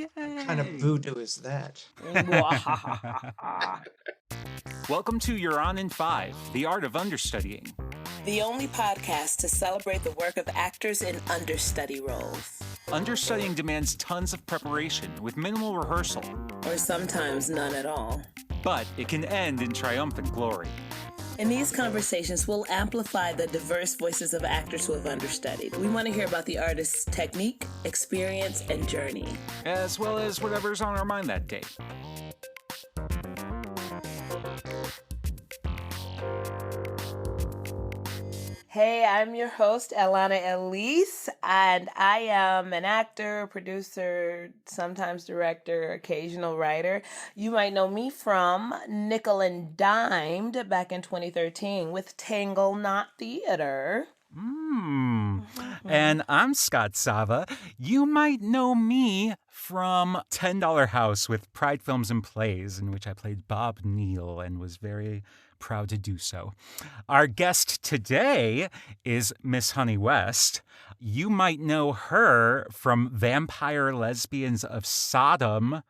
Yay! What kind of voodoo is that? Welcome to You're On in 5, The Art of Understudying. The only podcast to celebrate the work of actors in understudy roles. Understudying demands tons of preparation with minimal rehearsal. Or sometimes none at all. But it can end in triumphant glory. In these conversations, we'll amplify the diverse voices of actors who have understudied. We want to hear about the artist's technique, experience, and journey. As well as whatever's on our mind that day. Hey, I'm your host, Elana Elise, and I am an actor, producer, sometimes director, occasional writer. You might know me from Nickel and Dimed back in 2013 with Tangle Knot Theater. And I'm Scott Sava. You might know me from $10 House with Pride Films and Plays, in which I played Bob Neal and was very proud to do so. Our guest today is Miss Honey West. You might know her from Vampire Lesbians of Sodom,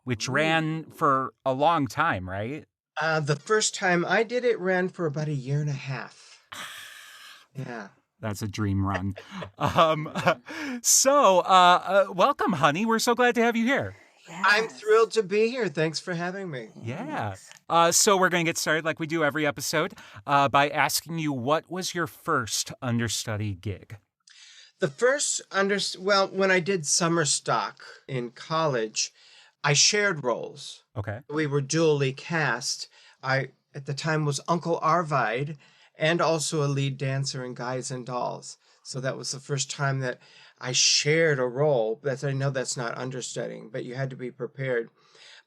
which ran for a long time, right? The first time I did it ran for about a year and a half. Yeah. That's a dream run. Welcome, honey. We're so glad to have you here. Yes. I'm thrilled to be here. Thanks for having me. Yeah. So we're going to get started like we do every episode by asking you, what was your first understudy gig? The first when I did summer stock in college, I shared roles. Okay. We were dually cast. I, at the time, was Uncle Arvide and also a lead dancer in Guys and Dolls. So that was the first time that I shared a role. I know that's not understudying, but you had to be prepared.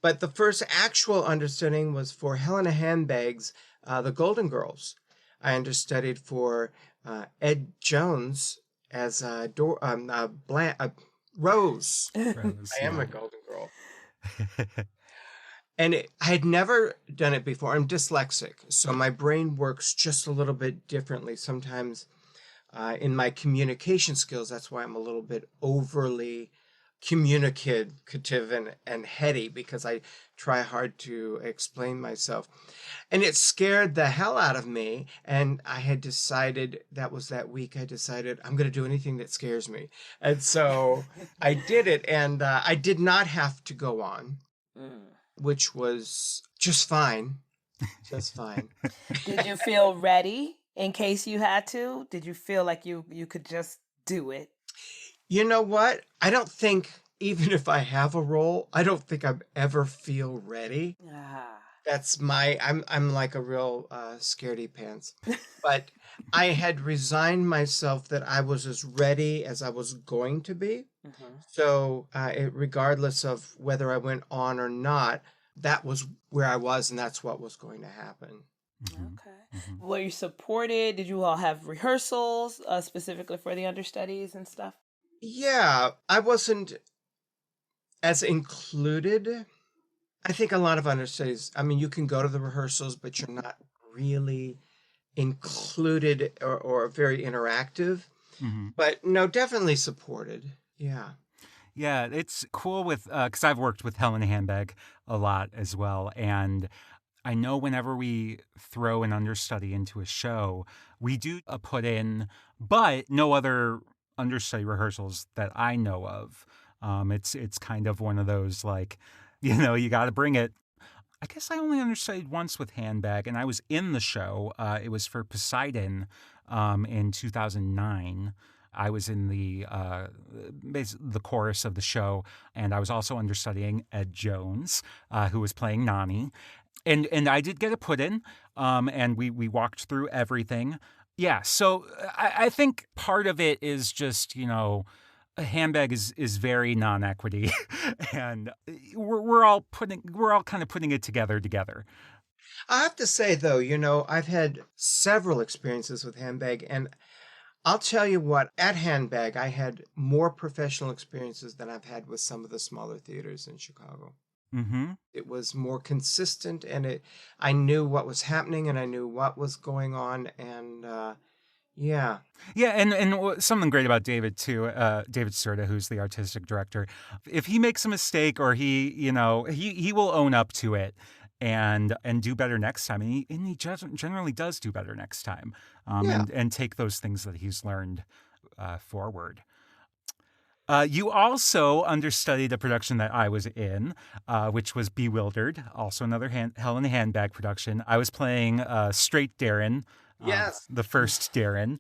But the first actual understudying was for Helena Handbag's The Golden Girls. I understudied for Ed Jones as Rose. I am a Golden Girl. And I had never done it before. I'm dyslexic, so my brain works just a little bit differently. Sometimes in my communication skills, that's why I'm a little bit overly communicative and heady, because I try hard to explain myself. And it scared the hell out of me. And I had decided, that week, I decided I'm going to do anything that scares me. And so I did it, and I did not have to go on. Which was just fine. Just fine. Did you feel ready in case you had to? Did you feel like you could just do it? You know what? I don't think, even if I have a role, I don't think I ever feel ready. That's I'm like a real scaredy pants. But I had resigned myself that I was as ready as I was going to be. So regardless of whether I went on or not, that was where I was, and that's what was going to happen. Okay. Were you supported? Did you all have rehearsals specifically for the understudies and stuff? Yeah, I wasn't as included. I think a lot of understudies, I mean, you can go to the rehearsals, but you're not really included or very interactive. But no, definitely supported. Yeah. Yeah, it's cool with, because I've worked with Helena Handbag a lot as well. And I know whenever we throw an understudy into a show, we do a put in, but no other understudy rehearsals that I know of. It's kind of one of those, like, you got to bring it. I guess I only understudied once with Handbag, and I was in the show. It was for Poseidon in 2009. I was in the chorus of the show, and I was also understudying Ed Jones, who was playing Nani. And I did get a put-in, and we walked through everything. Yeah, so I think part of it is just, Handbag is very non-equity, and we're all kind of putting it together. I have to say, though, I've had several experiences with Handbag, and I'll tell you what, at Handbag, I had more professional experiences than I've had with some of the smaller theaters in Chicago. It was more consistent, and I knew what was happening, and I knew what was going on, and Yeah. Yeah, and something great about David too, David Serta, who's the artistic director. If he makes a mistake or he will own up to it and do better next time, and he generally does do better next time, Yeah. and take those things that he's learned forward. You also understudied a production that I was in, which was Bewildered, also another Hell in a Handbag production. I was playing straight Darren, Yes. the first Darren,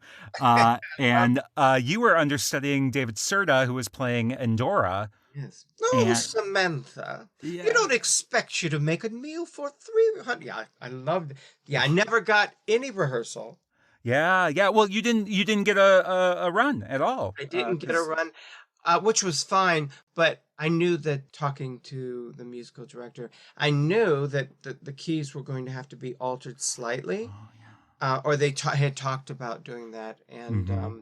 and you were understudying David Serta, who was playing Endora. Yes. Oh, And Samantha, you yeah, don't expect you to make a meal for 300. Yeah, I loved it. Yeah, I never got any rehearsal. yeah. Well, you didn't get a run at all, I didn't get a 'cause run, which was fine, but I knew that talking to the musical director, I knew that the keys were going to have to be altered slightly, oh yeah. or they had talked about doing that. And Mm-hmm.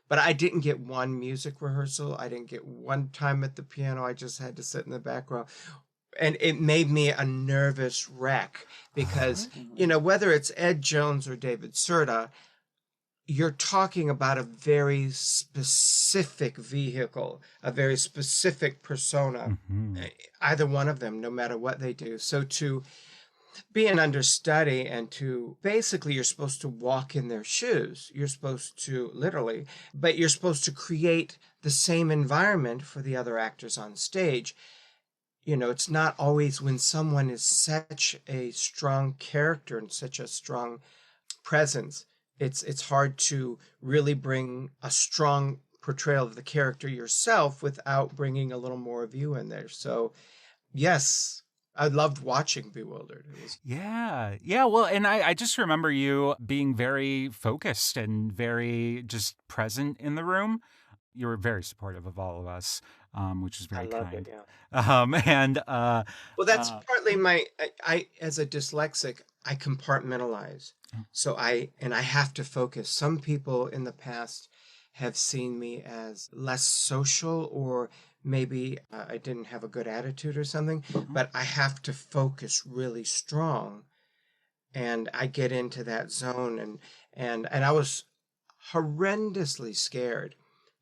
but I didn't get one music rehearsal. I didn't get one time at the piano. I just had to sit in the back row. And it made me a nervous wreck because, whether it's Ed Jones or David Serta, you're talking about a very specific vehicle, a very specific persona, Mm-hmm. either one of them, no matter what they do. So to be an understudy and to basically, you're supposed to walk in their shoes. You're supposed to literally, but you're supposed to create the same environment for the other actors on stage. It's not always when someone is such a strong character and such a strong presence, it's hard to really bring a strong portrayal of the character yourself without bringing a little more of you in there. So yes, I loved watching Bewildered. It was Yeah. Well, and I just remember you being very focused and very just present in the room. You were very supportive of all of us, which is I very loved it. kind. Yeah. And Well, that's uh, partly I as a dyslexic, I compartmentalize. So I have to focus. Some people in the past have seen me as less social, or maybe I didn't have a good attitude or something, but I have to focus really strong, and I get into that zone. And I was horrendously scared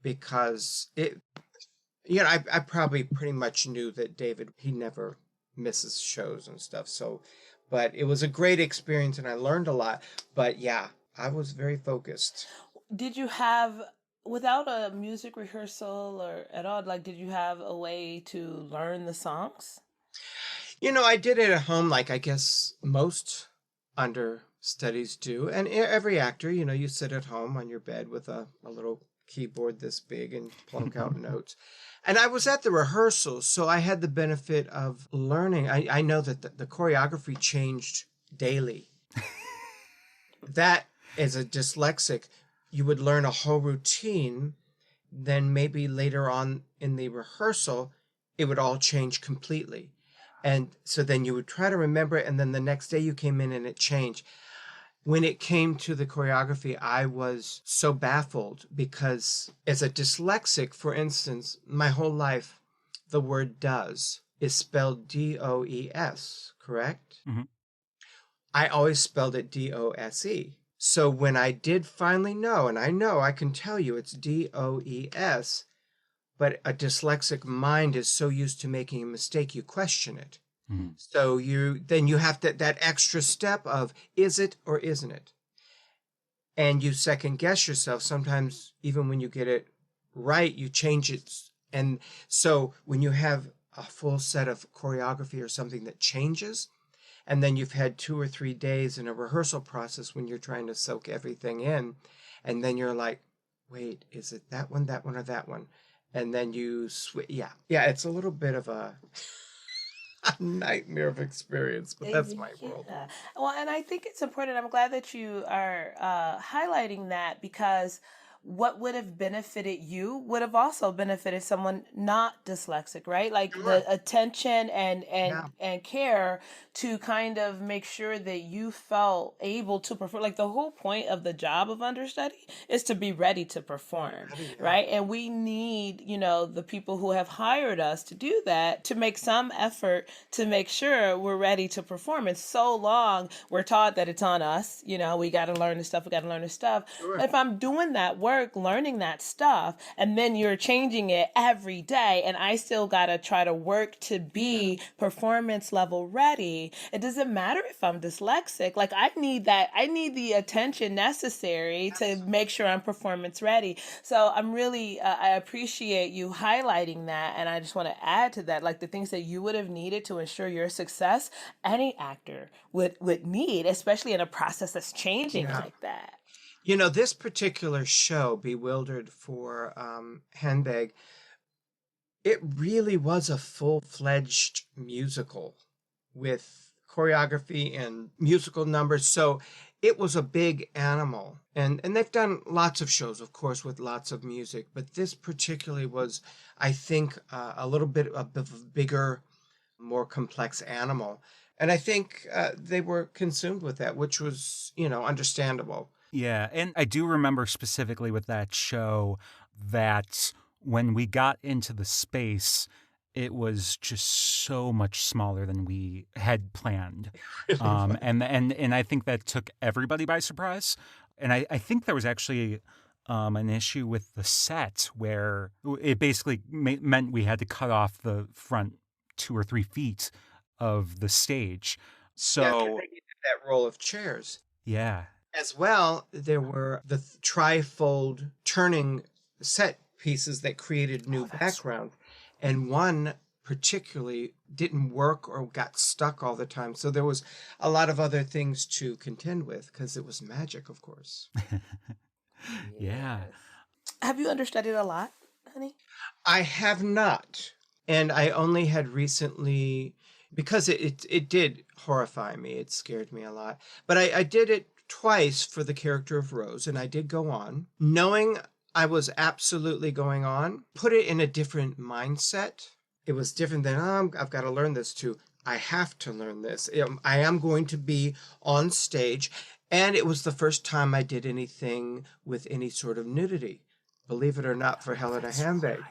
because I probably pretty much knew that David, he never misses shows and stuff. So, but it was a great experience and I learned a lot. But yeah, I was very focused. Did you have, without a music rehearsal or at all, like, did you have a way to learn the songs? I did it at home, like I guess most understudies do. And every actor, you sit at home on your bed with a little keyboard this big and plunk out notes. And I was at the rehearsals, so I had the benefit of learning. I know that the choreography changed daily. That, as a dyslexic, you would learn a whole routine, then maybe later on in the rehearsal, it would all change completely. And so then you would try to remember it, and then the next day you came in and it changed. When it came to the choreography, I was so baffled because as a dyslexic, for instance, my whole life, the word does is spelled DOES, correct? mhm. I always spelled it DOSE. So when I did finally know, and I know I can tell you it's DOES, but a dyslexic mind is so used to making a mistake, you question it. Mhm. So you have that extra step of, is it or isn't it? And you second guess yourself. Sometimes even when you get it right, you change it. And so when you have a full set of choreography or something that changes, and then you've had 2 or 3 days in a rehearsal process when you're trying to soak everything in, and then you're like, wait, is it that one, or that one? And then you switch. Yeah, it's a little bit of a nightmare of experience, but that's my world. Yeah. Well, and I think it's important. I'm glad that you are highlighting that because what would have benefited you would have also benefited someone not dyslexic, right? Like Sure. the attention Yeah. and care to kind of make sure that you felt able to perform. Like the whole point of the job of understudy is to be ready to perform, Ready, yeah. right? And we need, the people who have hired us to do that to make some effort to make sure we're ready to perform. And so long we're taught that it's on us, we got to learn this stuff, we got to learn this stuff. Sure. If I'm doing that work, learning that stuff, and then you're changing it every day, and I still got to try to work to be performance level ready, it doesn't matter if I'm dyslexic. Like I need the attention necessary to make sure I'm performance ready. So I'm really, I appreciate you highlighting that. And I just want to add to that, like the things that you would have needed to ensure your success, any actor would need, especially in a process that's changing like that. This particular show, Bewildered for Handbag, it really was a full-fledged musical with choreography and musical numbers. So it was a big animal. And they've done lots of shows, of course, with lots of music. But this particularly was, I think, a little bit of a bigger, more complex animal. And I think they were consumed with that, which was, understandable. Yeah, and I do remember specifically with that show that when we got into the space, it was just so much smaller than we had planned. And I think that took everybody by surprise. And I think there was actually an issue with the set where it basically meant we had to cut off the front 2 or 3 feet of the stage. So, Yeah, 'cause they needed that row of chairs. yeah. As well, there were the trifold turning set pieces that created new background. And one particularly didn't work or got stuck all the time. So there was a lot of other things to contend with because it was magic, of course. Yeah. Have you understudied a lot, honey? I have not. And I only had recently, because it did horrify me. It scared me a lot. But I did it twice for the character of Rose, and I did go on, knowing I was absolutely going on, put it in a different mindset. It was different than, I've got to learn this too. I have to learn this. I am going to be on stage. And it was the first time I did anything with any sort of nudity, believe it or not, for Helen and Handbag.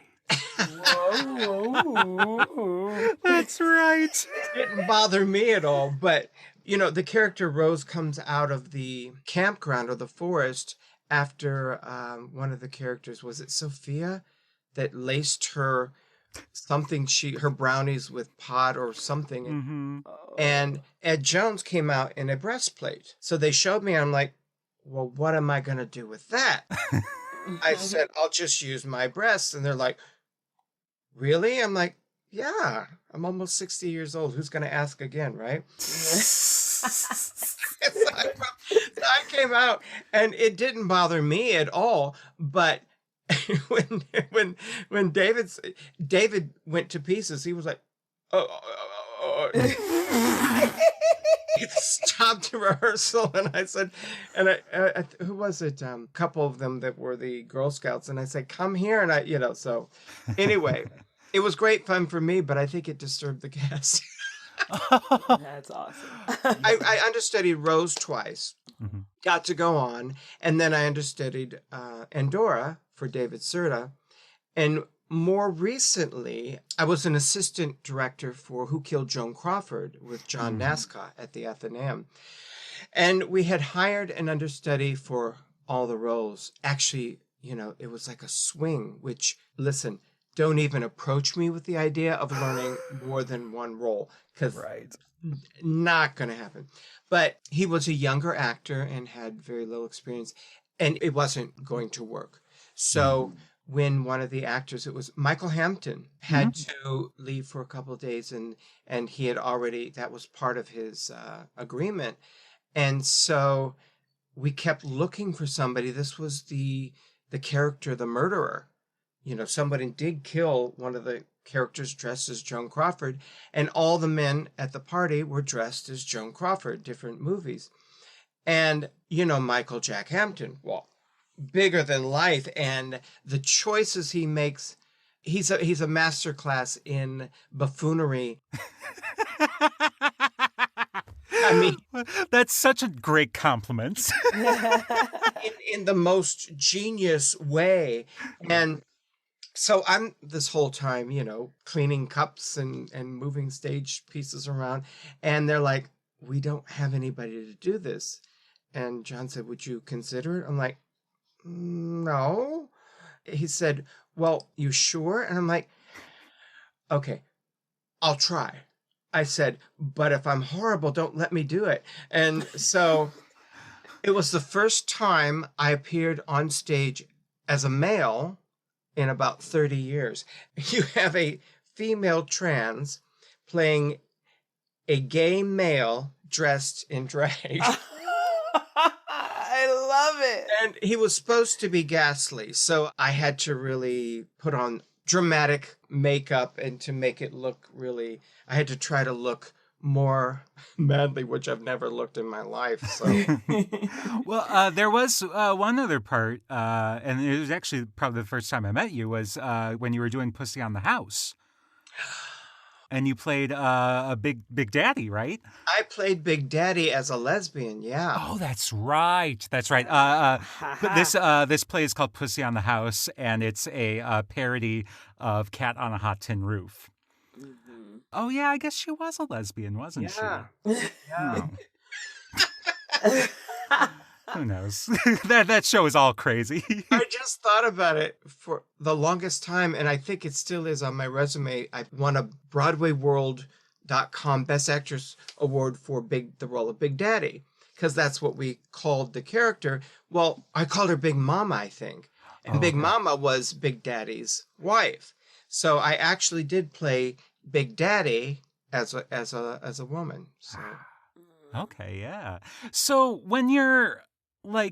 Whoa. That's right. It didn't bother me at all, but the character Rose comes out of the campground or the forest after one of the characters, was it Sophia, that laced her brownies with pot or something. Mm-hmm. And Ed Jones came out in a breastplate. So they showed me, and I'm like, well, what am I going to do with that? I said, I'll just use my breasts. And they're like, really? I'm like, yeah, I'm almost 60 years old. Who's going to ask again, right? So I came out, and it didn't bother me at all. But when David went to pieces, he was like, oh. He stopped rehearsal, and I said, and I who was it? A couple of them that were the Girl Scouts, and I said, come here, and so anyway, it was great fun for me, but I think it disturbed the cast. That's awesome. I understudied Rose twice, got to go on, and then I understudied Endora for David Serta, and more recently, I was an assistant director for Who Killed Joan Crawford with John Nascott at the Athenaeum. And we had hired an understudy for all the roles. Actually, it was like a swing, which, listen, don't even approach me with the idea of learning more than one role, because not going to happen. But he was a younger actor and had very little experience, and it wasn't going to work. So when one of the actors, it was Michael Hampton, had to leave for a couple of days, and he had already, that was part of his agreement. And so we kept looking for somebody. This was the character, the murderer. Somebody did kill one of the characters dressed as Joan Crawford, and all the men at the party were dressed as Joan Crawford, different movies. And, Michael Jack Hampton, well, bigger than life, and the choices he makes. He's a master class in buffoonery. I mean, That's such a great compliment. in the most genius way. And so I'm this whole time, cleaning cups and moving stage pieces around. And they're like, we don't have anybody to do this. And John said, would you consider it? I'm like, no. He said, well, you sure? And I'm like, okay, I'll try. I said, but if I'm horrible, don't let me do it. And so it was the first time I appeared on stage as a male in about 30 years. You have a female trans playing a gay male dressed in drag. I love it. And he was supposed to be ghastly, so I had to really put on dramatic makeup and to make it look really, I had to try to look more manly, which I've never looked in my life. So, Well, there was one other part, and it was actually probably the first time I met you, was when you were doing Pussy on the House. And you played a big daddy, right? I played Big Daddy as a lesbian, yeah. Oh, that's right. That's right. But this play is called Pussy on the House, and it's a parody of Cat on a Hot Tin Roof. Mm-hmm. Oh, yeah, I guess she was a lesbian, wasn't Yeah. she? Yeah. Who knows? That show is all crazy. I just thought about it for the longest time, and I think it still is on my resume. I won a BroadwayWorld.com Best Actress Award for the role of Big Daddy, because that's what we called the character. Well, I called her Big Mama, I think. And Big Mama was Big Daddy's wife. So I actually did play Big Daddy as a woman. So. Okay, yeah. So when you're when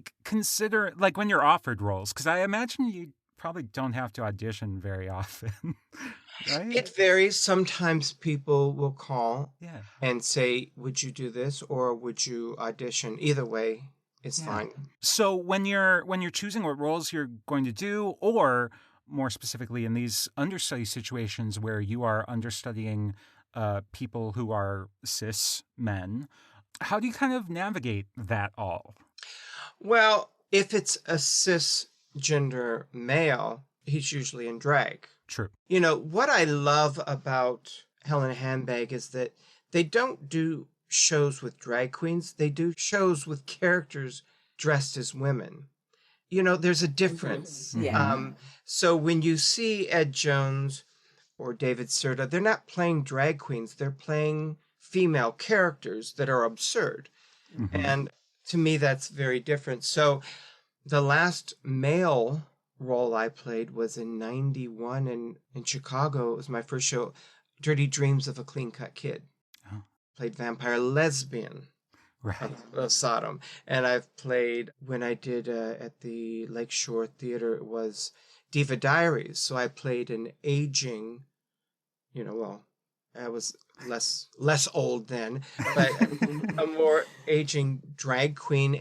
you're offered roles, because I imagine you probably don't have to audition very often, right? It varies. Sometimes people will call Yeah. and say, would you do this or would you audition? Either way, it's fine. So when you're choosing what roles you're going to do, or more specifically in these understudy situations where you are understudying people who are cis men, how do you kind of navigate that all? Well, if it's a cisgender male, he's usually in drag. True. What I love about Helen Handbag is that they don't do shows with drag queens. They do shows with characters dressed as women. There's a difference. Mm-hmm. Yeah. So when you see Ed Jones or David Serta, they're not playing drag queens. They're playing female characters that are absurd. Mm-hmm. And to me, that's very different. So the last male role I played was in 91 in Chicago. It was my first show, Dirty Dreams of a Clean Cut Kid. Oh. Played vampire lesbian. Right. Of Sodom. And I've played, when I did at the Lakeshore Theater, it was Diva Diaries. So I played an aging, I was less old then, but a more aging drag queen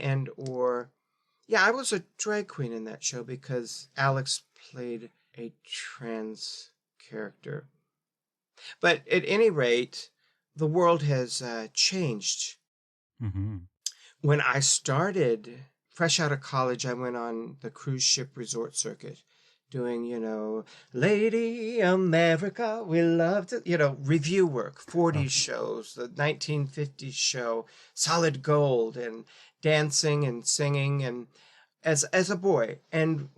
I was a drag queen in that show because Alex played a trans character. But at any rate, the world has changed. Mm-hmm. When I started, fresh out of college, I went on the cruise ship resort circuit doing, Lady America, we love to, review work, 40s shows, the 1950s show, Solid Gold, and dancing and singing, and as a boy. And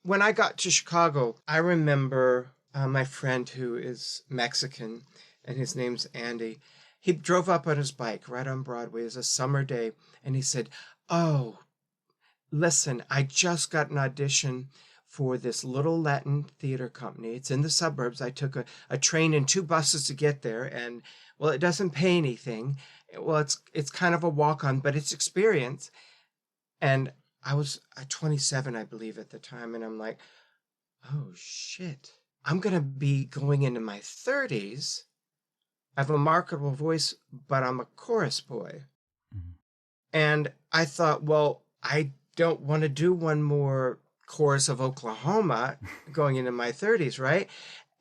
when I got to Chicago, I remember my friend who is Mexican, and his name's Andy. He drove up on his bike right on Broadway. It was a summer day, and he said, oh, listen, I just got an audition for this little Latin theater company. It's in the suburbs. I took a train and 2 buses to get there, and, well, it doesn't pay anything. Well, it's kind of a walk-on, but it's experience. And I was 27, I believe, at the time, and I'm like, oh, shit. I'm going to be going into my 30s. I have a marketable voice, but I'm a chorus boy. Mm-hmm. And I thought, well, I don't want to do one more chorus of Oklahoma going into my 30s, right?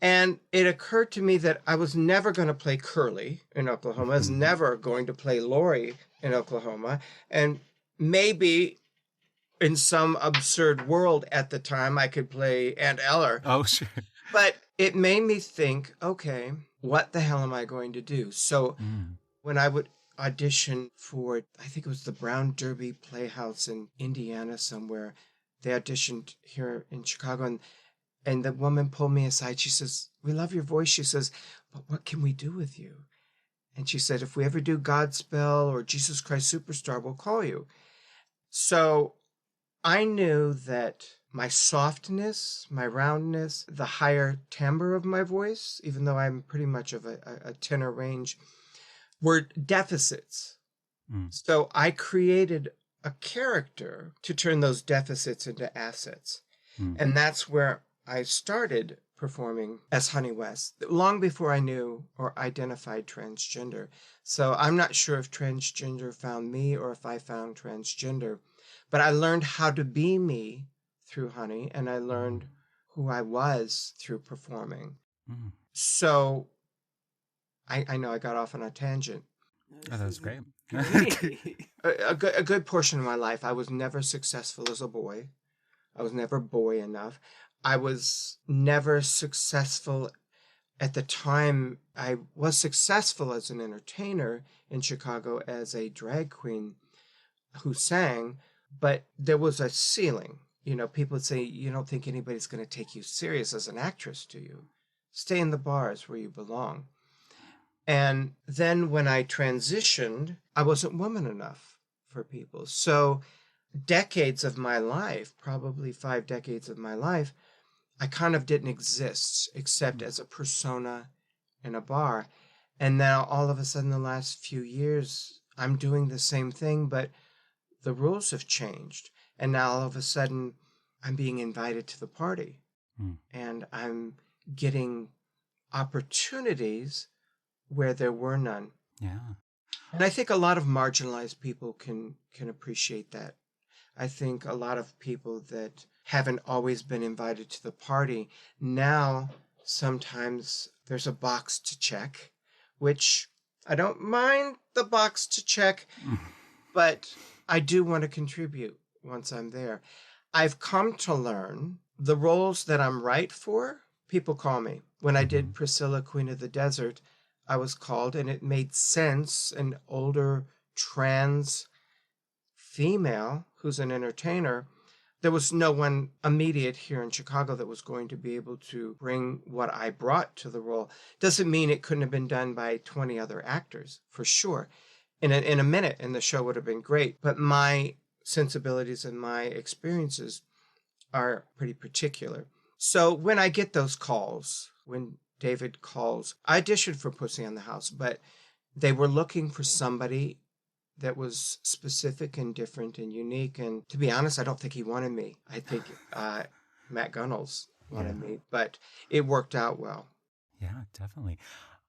And it occurred to me that I was never going to play Curly in Oklahoma. I was never going to play Lori in Oklahoma. And maybe in some absurd world at the time, I could play Aunt Eller. Oh, sure. But it made me think, okay, what the hell am I going to do? So when I would audition for, I think it was the Brown Derby Playhouse in Indiana somewhere, they auditioned here in Chicago, and the woman pulled me aside. She says, "We love your voice." She says, "But what can we do with you?" And she said, "If we ever do Godspell or Jesus Christ Superstar, we'll call you." So I knew that my softness, my roundness, the higher timbre of my voice, even though I'm pretty much of a tenor range, were deficits. So I created a character to turn those deficits into assets. And that's where I started performing as Honey West, long before I knew or identified transgender. So I'm not sure if transgender found me or if I found transgender, but I learned how to be me through Honey, and I learned who I was through performing. So I know I got off on a tangent. Oh, that was great. A good portion of my life, I was never successful as a boy. I was never boy enough. I was never successful at the time. I was successful as an entertainer in Chicago as a drag queen who sang, but there was a ceiling. You know, people would say, "You don't think anybody's going to take you serious as an actress, do you? Stay in the bars where you belong." And then when I transitioned, I wasn't woman enough for people. So decades of my life, probably 5 decades of my life, I kind of didn't exist except as a persona in a bar. And now all of a sudden, the last few years, I'm doing the same thing, but the rules have changed. And now all of a sudden, I'm being invited to the party. And I'm getting opportunities where there were none. Yeah. And I think a lot of marginalized people can appreciate that. I think a lot of people that haven't always been invited to the party, now sometimes there's a box to check, which I don't mind the box to check, but I do want to contribute once I'm there. I've come to learn the roles that I'm right for, people call me. When I did Priscilla, Queen of the Desert, I was called, and it made sense. An older trans female who's an entertainer. There was no one immediate here in Chicago that was going to be able to bring what I brought to the role. Doesn't mean it couldn't have been done by 20 other actors, for sure. In a minute, and the show would have been great. But my sensibilities and my experiences are pretty particular. So when I get those calls, when David calls, I auditioned for Pussy on the House, but they were looking for somebody that was specific and different and unique. And to be honest, I don't think he wanted me. I think Matt Gunnels wanted me, but it worked out well. Yeah, definitely.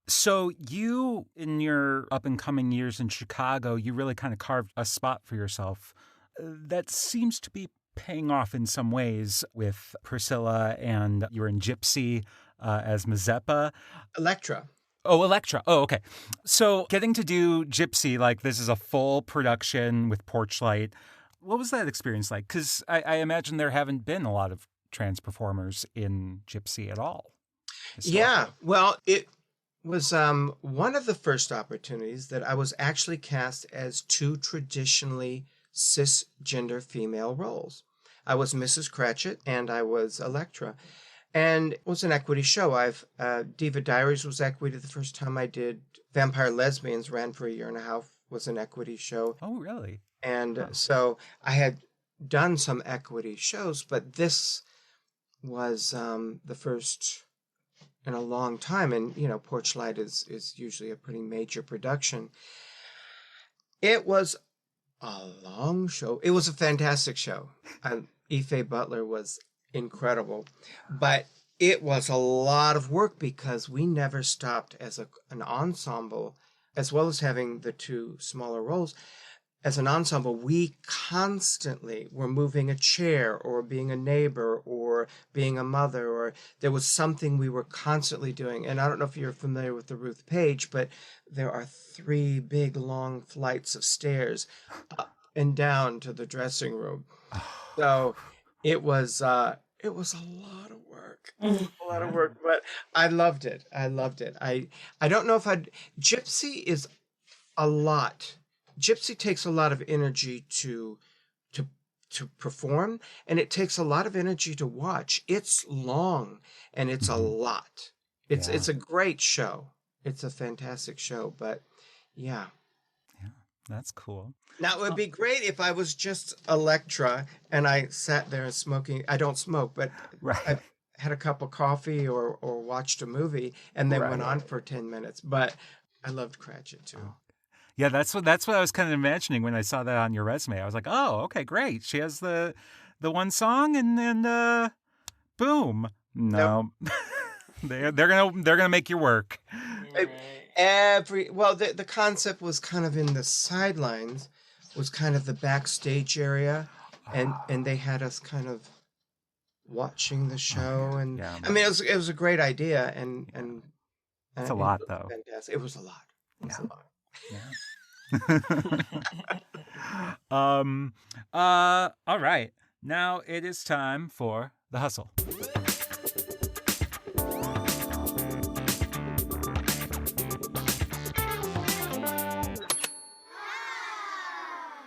So you, in your up-and-coming years in Chicago, you really kind of carved a spot for yourself. That seems to be paying off in some ways with Priscilla, and you were in Gypsy as Mazeppa. Electra. Oh, Electra. Oh, okay. So getting to do Gypsy, like this is a full production with Porchlight. What was that experience like? Because I imagine there haven't been a lot of trans performers in Gypsy at all. Yeah, well, it was one of the first opportunities that I was actually cast as 2 traditionally cisgender female roles. I was Mrs. Cratchit and I was Electra. And it was an equity show. Diva Diaries was equity the first time I did. Vampire Lesbians ran for a year and a half, was an equity show. Oh, really? And so I had done some equity shows, but this was the first in a long time. And, you know, Porchlight is usually a pretty major production. It was a long show. It was a fantastic show. Ife Butler was incredible, but it was a lot of work because we never stopped as an ensemble, as well as having the 2 smaller roles. as an ensemble, we constantly were moving a chair or being a neighbor or being a mother, or there was something we were constantly doing. And I don't know if you're familiar with the Ruth Page, but there are 3 big long flights of stairs up and down to the dressing room. So it was a lot of work. A lot of work, but I loved it. I loved it. I don't know if I'd Gypsy is a lot. Gypsy takes a lot of energy to to perform, and it takes a lot of energy to watch. It's long and it's a lot. It's a great show. It's a fantastic show, but yeah. Yeah, that's cool. Now it would be great if I was just Electra and I sat there smoking. I don't smoke, but Right. I had a cup of coffee or watched a movie and then went on for 10 minutes. But I loved Cratchit too. Yeah, that's what I was kind of imagining when I saw that on your resume. I was like, oh, okay, great. She has the one song, and then boom. No, they're gonna make you work. The concept was kind of in the sidelines, was kind of the backstage area, and they had us kind of watching the show, and Yeah. I mean it was a great idea, and It's a lot, though. Fantastic. It was a lot. It was a lot. Yeah. All right. Now it is time for the hustle.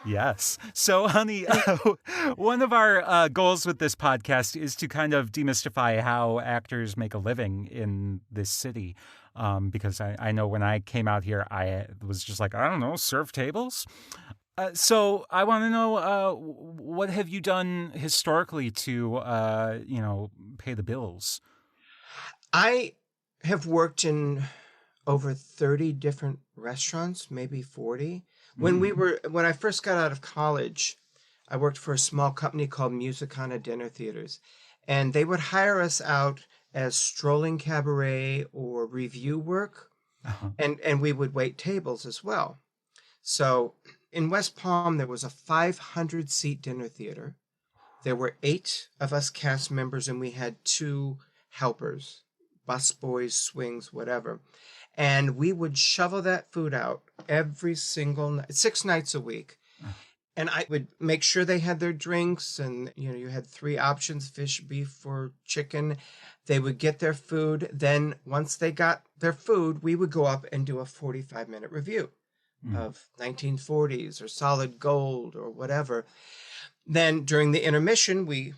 Yes. So, honey, one of our goals with this podcast is to kind of demystify how actors make a living in this city. Because I know when I came out here, I was just like, I don't know, serve tables. So I want to know, what have you done historically to, pay the bills? I have worked in over 30 different restaurants, maybe 40. When I first got out of college, I worked for a small company called Musicana Dinner Theaters, and they would hire us out as strolling cabaret or review work, and we would wait tables as well. So in West Palm, there was a 500-seat dinner theater. There were 8 of us cast members, and we had 2 helpers, busboys, swings, whatever. And we would shovel that food out every single night, 6 nights a week. And I would make sure they had their drinks, and you had 3 options: fish, beef, or chicken. They would get their food. Then once they got their food, we would go up and do a 45-minute review of 1940s or Solid Gold or whatever. Then during the intermission, we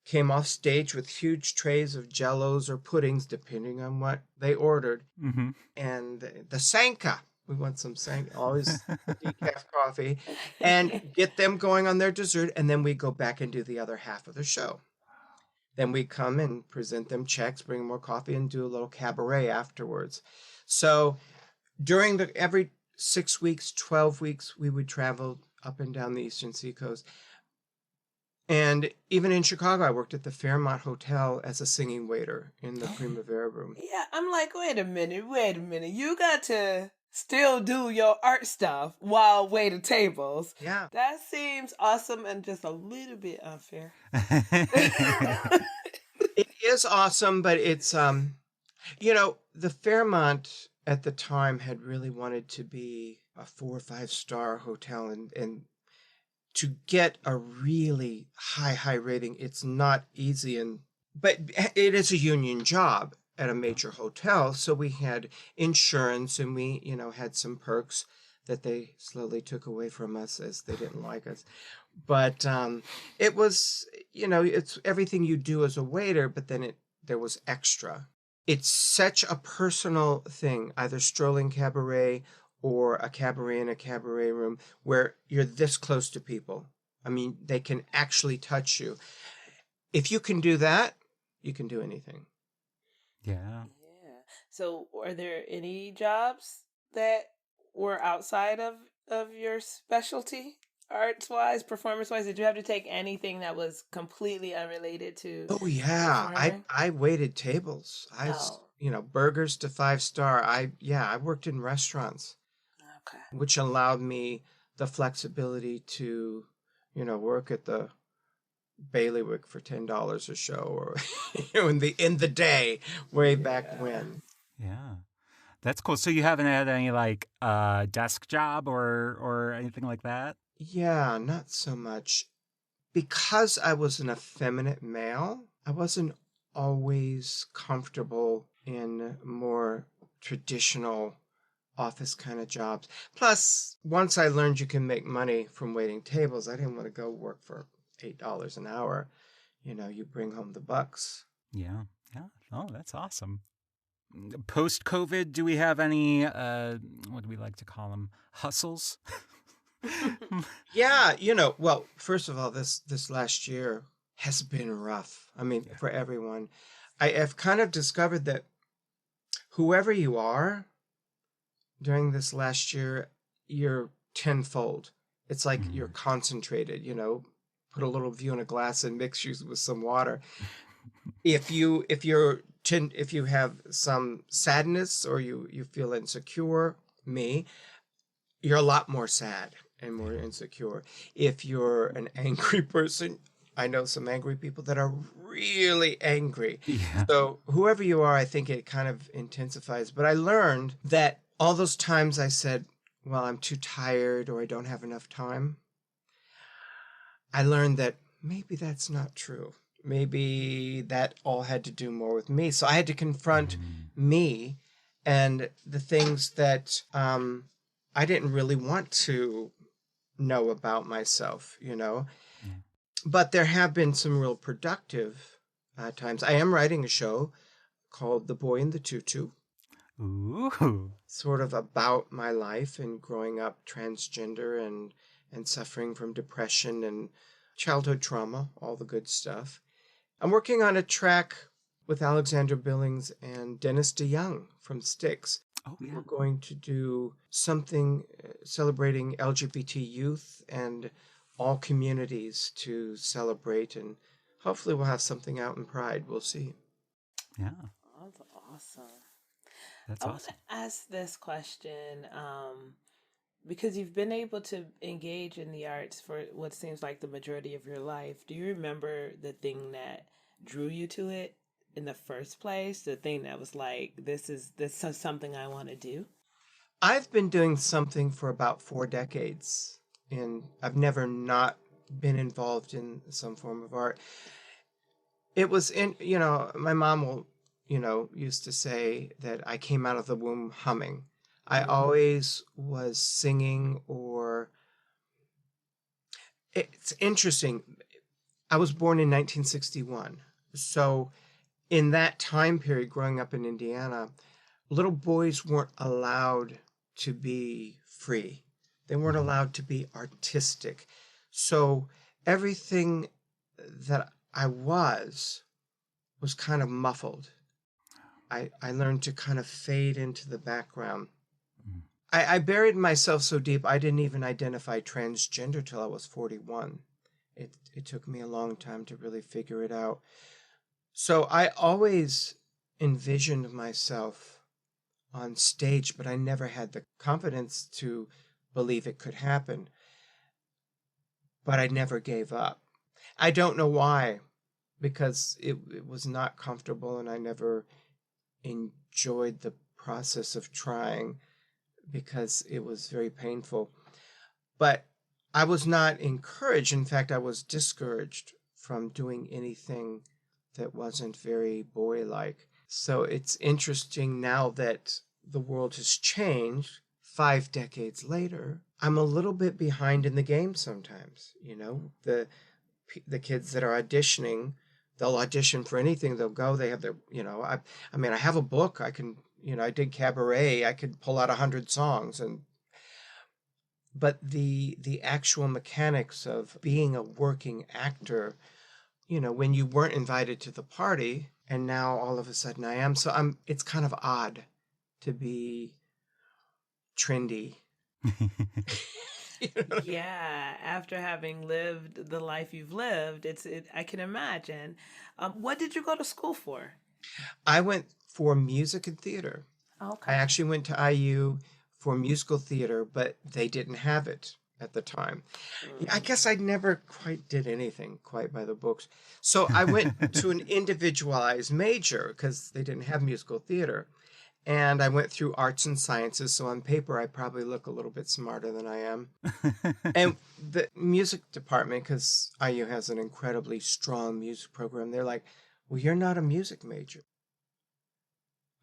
came off stage with huge trays of jellos or puddings, depending on what they ordered. And the Sanka. We want some Sanka, always decaf coffee, and get them going on their dessert. And then we go back and do the other half of the show. Then we come and present them checks, bring more coffee, and do a little cabaret afterwards. So during every 6 weeks, 12 weeks, we would travel up and down the Eastern Seacoast. And even in Chicago, I worked at the Fairmont Hotel as a singing waiter in the Primavera room. Yeah, I'm like, wait a minute. You got to still do your art stuff while waiting tables. Yeah. That seems awesome and just a little bit unfair. It is awesome, but it's, the Fairmont at the time had really wanted to be a 4 or 5-star hotel, and to get a really high rating, it's not easy, but it is a union job at a major hotel. So we had insurance, and we, had some perks that they slowly took away from us as they didn't like us. But it was, it's everything you do as a waiter, but then there was extra. It's such a personal thing, either strolling cabaret or a cabaret in a cabaret room, where you're this close to people. I mean, they can actually touch you. If you can do that, you can do anything. Yeah. So are there any jobs that were outside of your specialty? Arts-wise, performance-wise? Did you have to take anything that was completely unrelated to? Oh, yeah. I waited tables. Burgers to 5-star. I worked in restaurants. Okay. Which allowed me the flexibility to, work at the bailiwick for $10 a show, or in the day way back when. Yeah. That's cool. So you haven't had any like desk job or anything like that? Yeah, not so much. Because I was an effeminate male, I wasn't always comfortable in more traditional office kind of jobs. Plus, once I learned you can make money from waiting tables, I didn't want to go work for $8 an hour. You bring home the bucks. Yeah. Yeah. Oh, that's awesome. Post COVID, do we have any what do we like to call them? Hustles? Yeah, well, first of all, this last year has been rough. I mean, for everyone. I have kind of discovered that whoever you are during this last year, you're tenfold. It's like you're concentrated, put a little of you in a glass and mix you with some water. If you have some sadness or you feel insecure, you're a lot more sad and more insecure. If you're an angry person, I know some angry people that are really angry. Yeah. So whoever you are, I think it kind of intensifies. But I learned that all those times I said, well, I'm too tired or I don't have enough time, I learned that maybe that's not true. Maybe that all had to do more with me. So I had to confront me and the things that I didn't really want to know about myself, But there have been some real productive times. I am writing a show called The Boy in the Tutu. Ooh. Sort of about my life and growing up transgender and suffering from depression and childhood trauma, all the good stuff. I'm working on a track with Alexandra Billings and Dennis DeYoung from Styx. Oh, yeah. We're going to do something celebrating LGBT youth and all communities to celebrate, and hopefully we'll have something out in Pride. We'll see. Yeah. That's awesome. That's I want awesome. to ask this question because you've been able to engage in the arts for what seems like the majority of your life. Do you remember the thing that drew you to it in the first place? The thing that was like, this is something I want to do? I've been doing something for about 4 decades, and I've never not been involved in some form of art. It was my mom will, used to say that I came out of the womb humming. I always was singing, or it's interesting. I was born in 1961. So in that time period, growing up in Indiana, little boys weren't allowed to be free. They weren't allowed to be artistic. So everything that I was kind of muffled. I learned to kind of fade into the background. I buried myself so deep I didn't even identify transgender till I was 41. It took me a long time to really figure it out. So I always envisioned myself on stage, but I never had the confidence to believe it could happen. But I never gave up. I don't know why, because it was not comfortable, and I never enjoyed the process of trying because it was very painful. But I was not encouraged. In fact, I was discouraged from doing anything that wasn't very boy-like. So it's interesting now that the world has changed 5 decades later. I'm a little bit behind in the game sometimes. The kids that are auditioning, they'll audition for anything. They'll go, they have their, I have a book. I can, I did cabaret. I could pull out 100 songs, but the actual mechanics of being a working actor, when you weren't invited to the party and now all of a sudden I am. So it's kind of odd to be trendy. Yeah, after having lived the life you've lived, I can imagine. What did you go to school for? I went for music and theater. Okay. I actually went to IU for musical theater, but they didn't have it at the time. I Mm. guess I never quite did anything quite by the books. So I went to an individualized major because they didn't have musical theater. And I went through arts and sciences. So on paper, I probably look a little bit smarter than I am. And the music department, because IU has an incredibly strong music program, they're like, well, you're not a music major.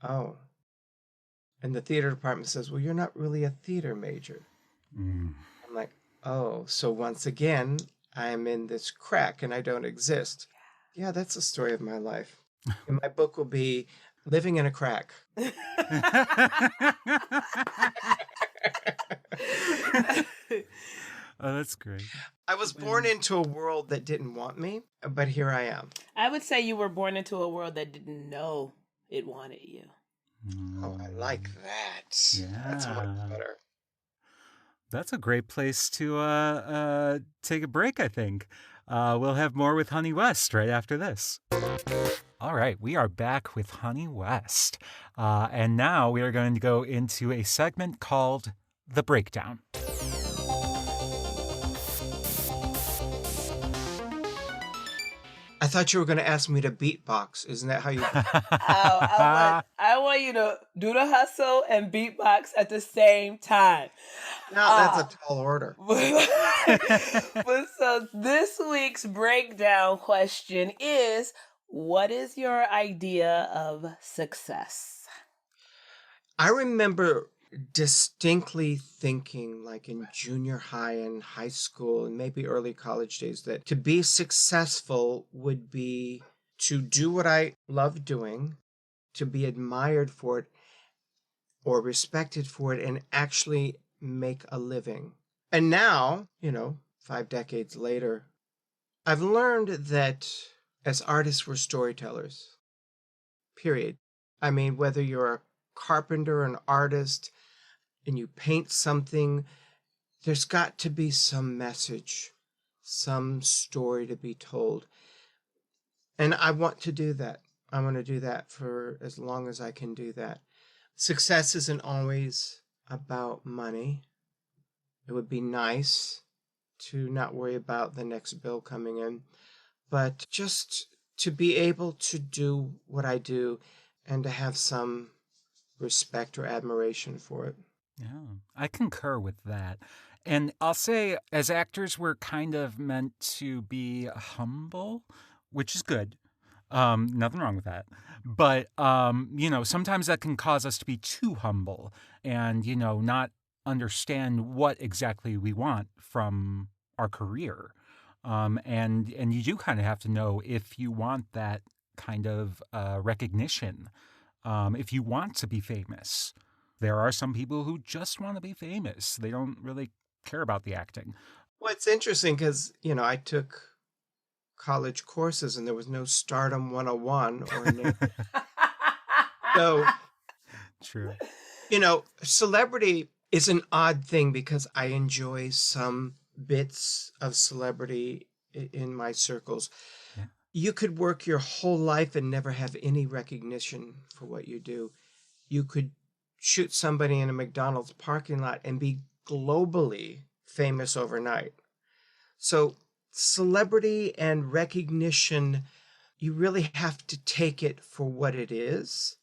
Oh. And the theater department says, well, you're not really a theater major. Mm. I'm like, oh, so once again, I'm in this crack and I don't exist. Yeah, that's the story of my life. And my book will be Living in a Crack. Oh, that's great. I was born into a world that didn't want me, but here I am. I would say you were born into a world that didn't know it wanted you. Oh, I like that. Yeah. That's much better. That's a great place to take a break, I think. We'll have more with Honey West right after this. All right, we are back with Honey West. And now we are going to go into a segment called The Breakdown. I thought you were going to ask me to beatbox. Isn't that how you... I want you to do the hustle and beatbox at the same time. Now, that's a tall order. But so this week's breakdown question is, what is your idea of success? I remember distinctly thinking, like in junior high and high school and maybe early college days, that to be successful would be to do what I love doing, to be admired for it or respected for it, and actually make a living. And now, 5 decades later, I've learned that as artists, we're storytellers. Period. I mean, whether you're a carpenter, an artist, and you paint something, there's got to be some message, some story to be told. And I want to do that. I want to do that for as long as I can do that. Success isn't always about money. It would be nice to not worry about the next bill coming in, but just to be able to do what I do and to have some respect or admiration for it. Yeah, I concur with that. And I'll say, as actors, we're kind of meant to be humble, which is good. Nothing wrong with that. But, sometimes that can cause us to be too humble and, not understand what exactly we want from our career. And you do kind of have to know if you want that kind of recognition, if you want to be famous. There are some people who just want to be famous. They don't really care about the acting. Well, it's interesting because, I took college courses and there was no Stardom 101 or no. So, True. celebrity is an odd thing because I enjoy some bits of celebrity in my circles. Yeah. You could work your whole life and never have any recognition for what you do. You could shoot somebody in a McDonald's parking lot and be globally famous overnight. So celebrity and recognition, you really have to take it for what it is.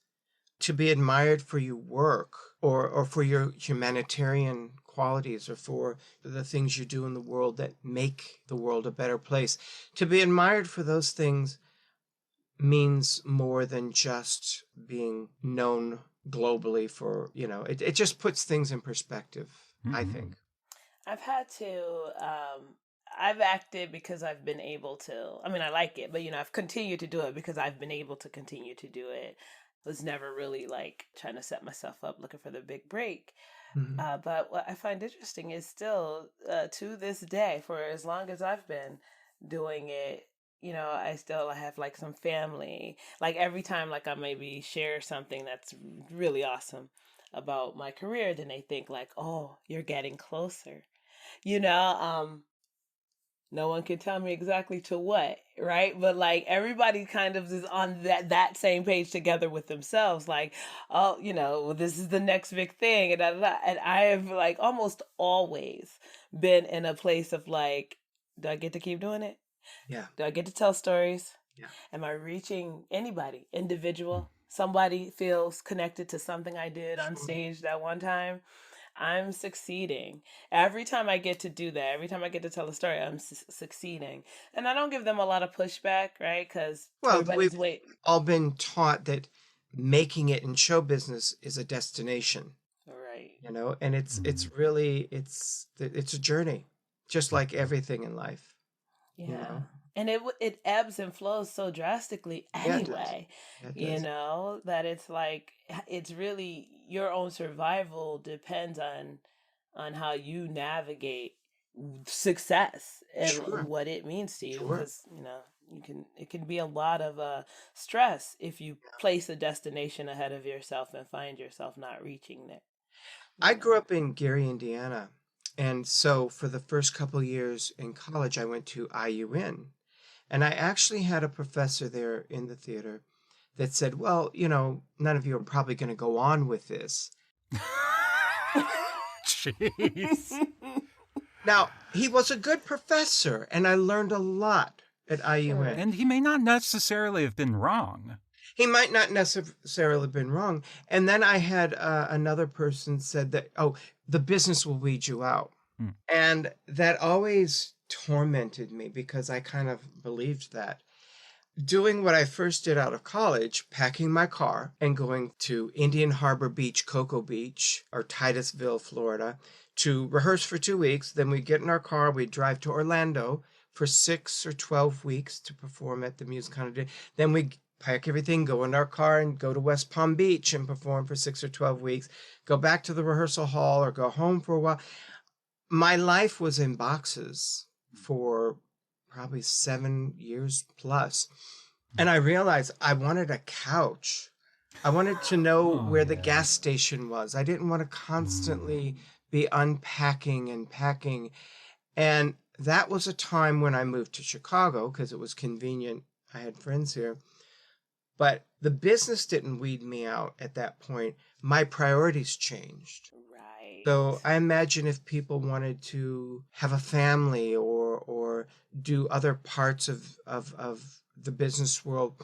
To be admired for your work or for your humanitarian qualities or for the things you do in the world that make the world a better place. To be admired for those things means more than just being known globally for, it just puts things in perspective, I think. I've had to, I've acted because I've been able to. I mean, I like it, but, I've continued to do it because I've been able to continue to do it. I was never really like trying to set myself up looking for the big break. Mm-hmm. But what I find interesting is still to this day, for as long as I've been doing it, I still have like some family. Like every time like I maybe share something that's really awesome about my career, then they think like, oh, you're getting closer. No one can tell me exactly to what, right? But like everybody kind of is on that same page together with themselves. Like, oh, this is the next big thing, and and I have like almost always been in a place of like, do I get to keep doing it? Yeah. Do I get to tell stories? Yeah. Am I reaching anybody, individual? Somebody feels connected to something I did on Sure. stage that one time. I'm succeeding. Every time I get to do that, every time I get to tell a story, I'm succeeding. And I don't give them a lot of pushback, right? Because Well, we've everybody's wait. all been taught that making it in show business is a destination, Right. and it's really it's a journey, just like everything in life, Yeah. And it ebbs and flows so drastically Yeah, it does. anyway, Yeah, it does. that it's like it's really your own survival depends on how you navigate success and Sure. what it means to you Sure. because it can be a lot of stress if you place a destination ahead of yourself and find yourself not reaching it. I grew up in Gary, Indiana. And so for the first couple years in college, I went to IUN. And I actually had a professor there in the theater that said, well, none of you are probably going to go on with this. Jeez. Now, he was a good professor, and I learned a lot at IUN. And he may not necessarily have been wrong. He might not necessarily have been wrong. And then I had another person said that, oh, the business will weed you out. And that always tormented me because I kind of believed that. Doing what I first did out of college, packing my car and going to Indian Harbor Beach, Cocoa Beach, or Titusville, Florida, to rehearse for 2 weeks. Then we get in our car, we drive to Orlando for 6 or 12 weeks to perform at the Music Holiday. Then we pack everything, go in our car and go to West Palm Beach and perform for 6 or 12 weeks, go back to the rehearsal hall or go home for a while. My life was in boxes for probably 7 years plus. And I realized I wanted a couch. I wanted to know where the gas station was. I didn't want to constantly be unpacking and packing. And that was a time when I moved to Chicago because it was convenient. I had friends here. But the business didn't weed me out at that point. My priorities changed. Right. So I imagine if people wanted to have a family or do other parts of the business world,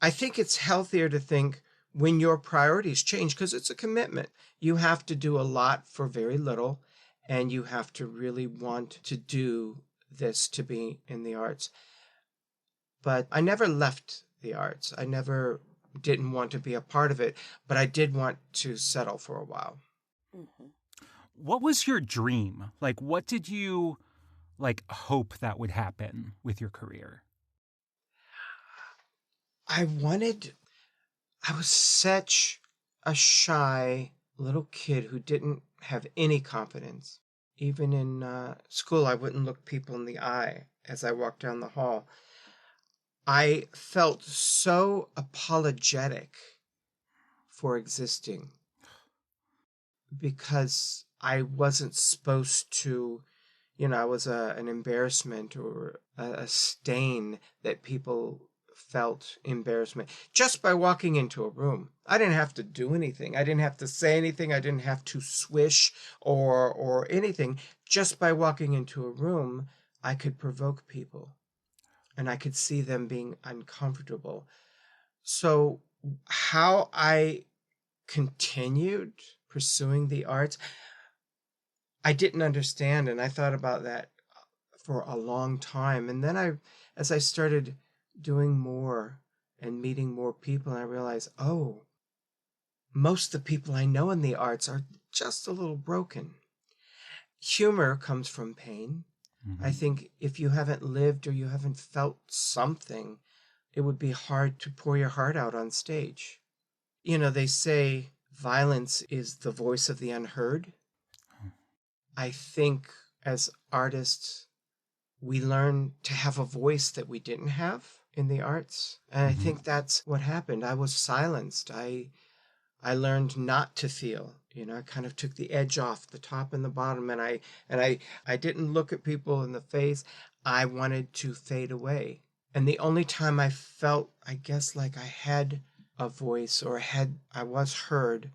I think it's healthier to think when your priorities change, because it's a commitment. You have to do a lot for very little, and you have to really want to do this to be in the arts. But I never left the arts. I never didn't want to be a part of it, but I did want to settle for a while. What was your dream? Like, what did you hope that would happen with your career? I was such a shy little kid who didn't have any confidence. Even in school, I wouldn't look people in the eye as I walked down the hall. I felt so apologetic for existing because I wasn't supposed to, I was an embarrassment or a stain that people felt embarrassment just by walking into a room. I didn't have to do anything. I didn't have to say anything. I didn't have to swish or anything. Just by walking into a room, I could provoke people and I could see them being uncomfortable. So how I continued pursuing the arts, I didn't understand. And I thought about that for a long time. And then as I started doing more and meeting more people, and I realized, oh, most of the people I know in the arts are just a little broken. Humor comes from pain. I think if you haven't lived or you haven't felt something, it would be hard to pour your heart out on stage. They say violence is the voice of the unheard. I think as artists, we learn to have a voice that we didn't have in the arts. And I think that's what happened. I was silenced. I learned not to feel, I kind of took the edge off the top and the bottom, and I didn't look at people in the face. I wanted to fade away. And the only time I felt, I guess, like I had a voice or I was heard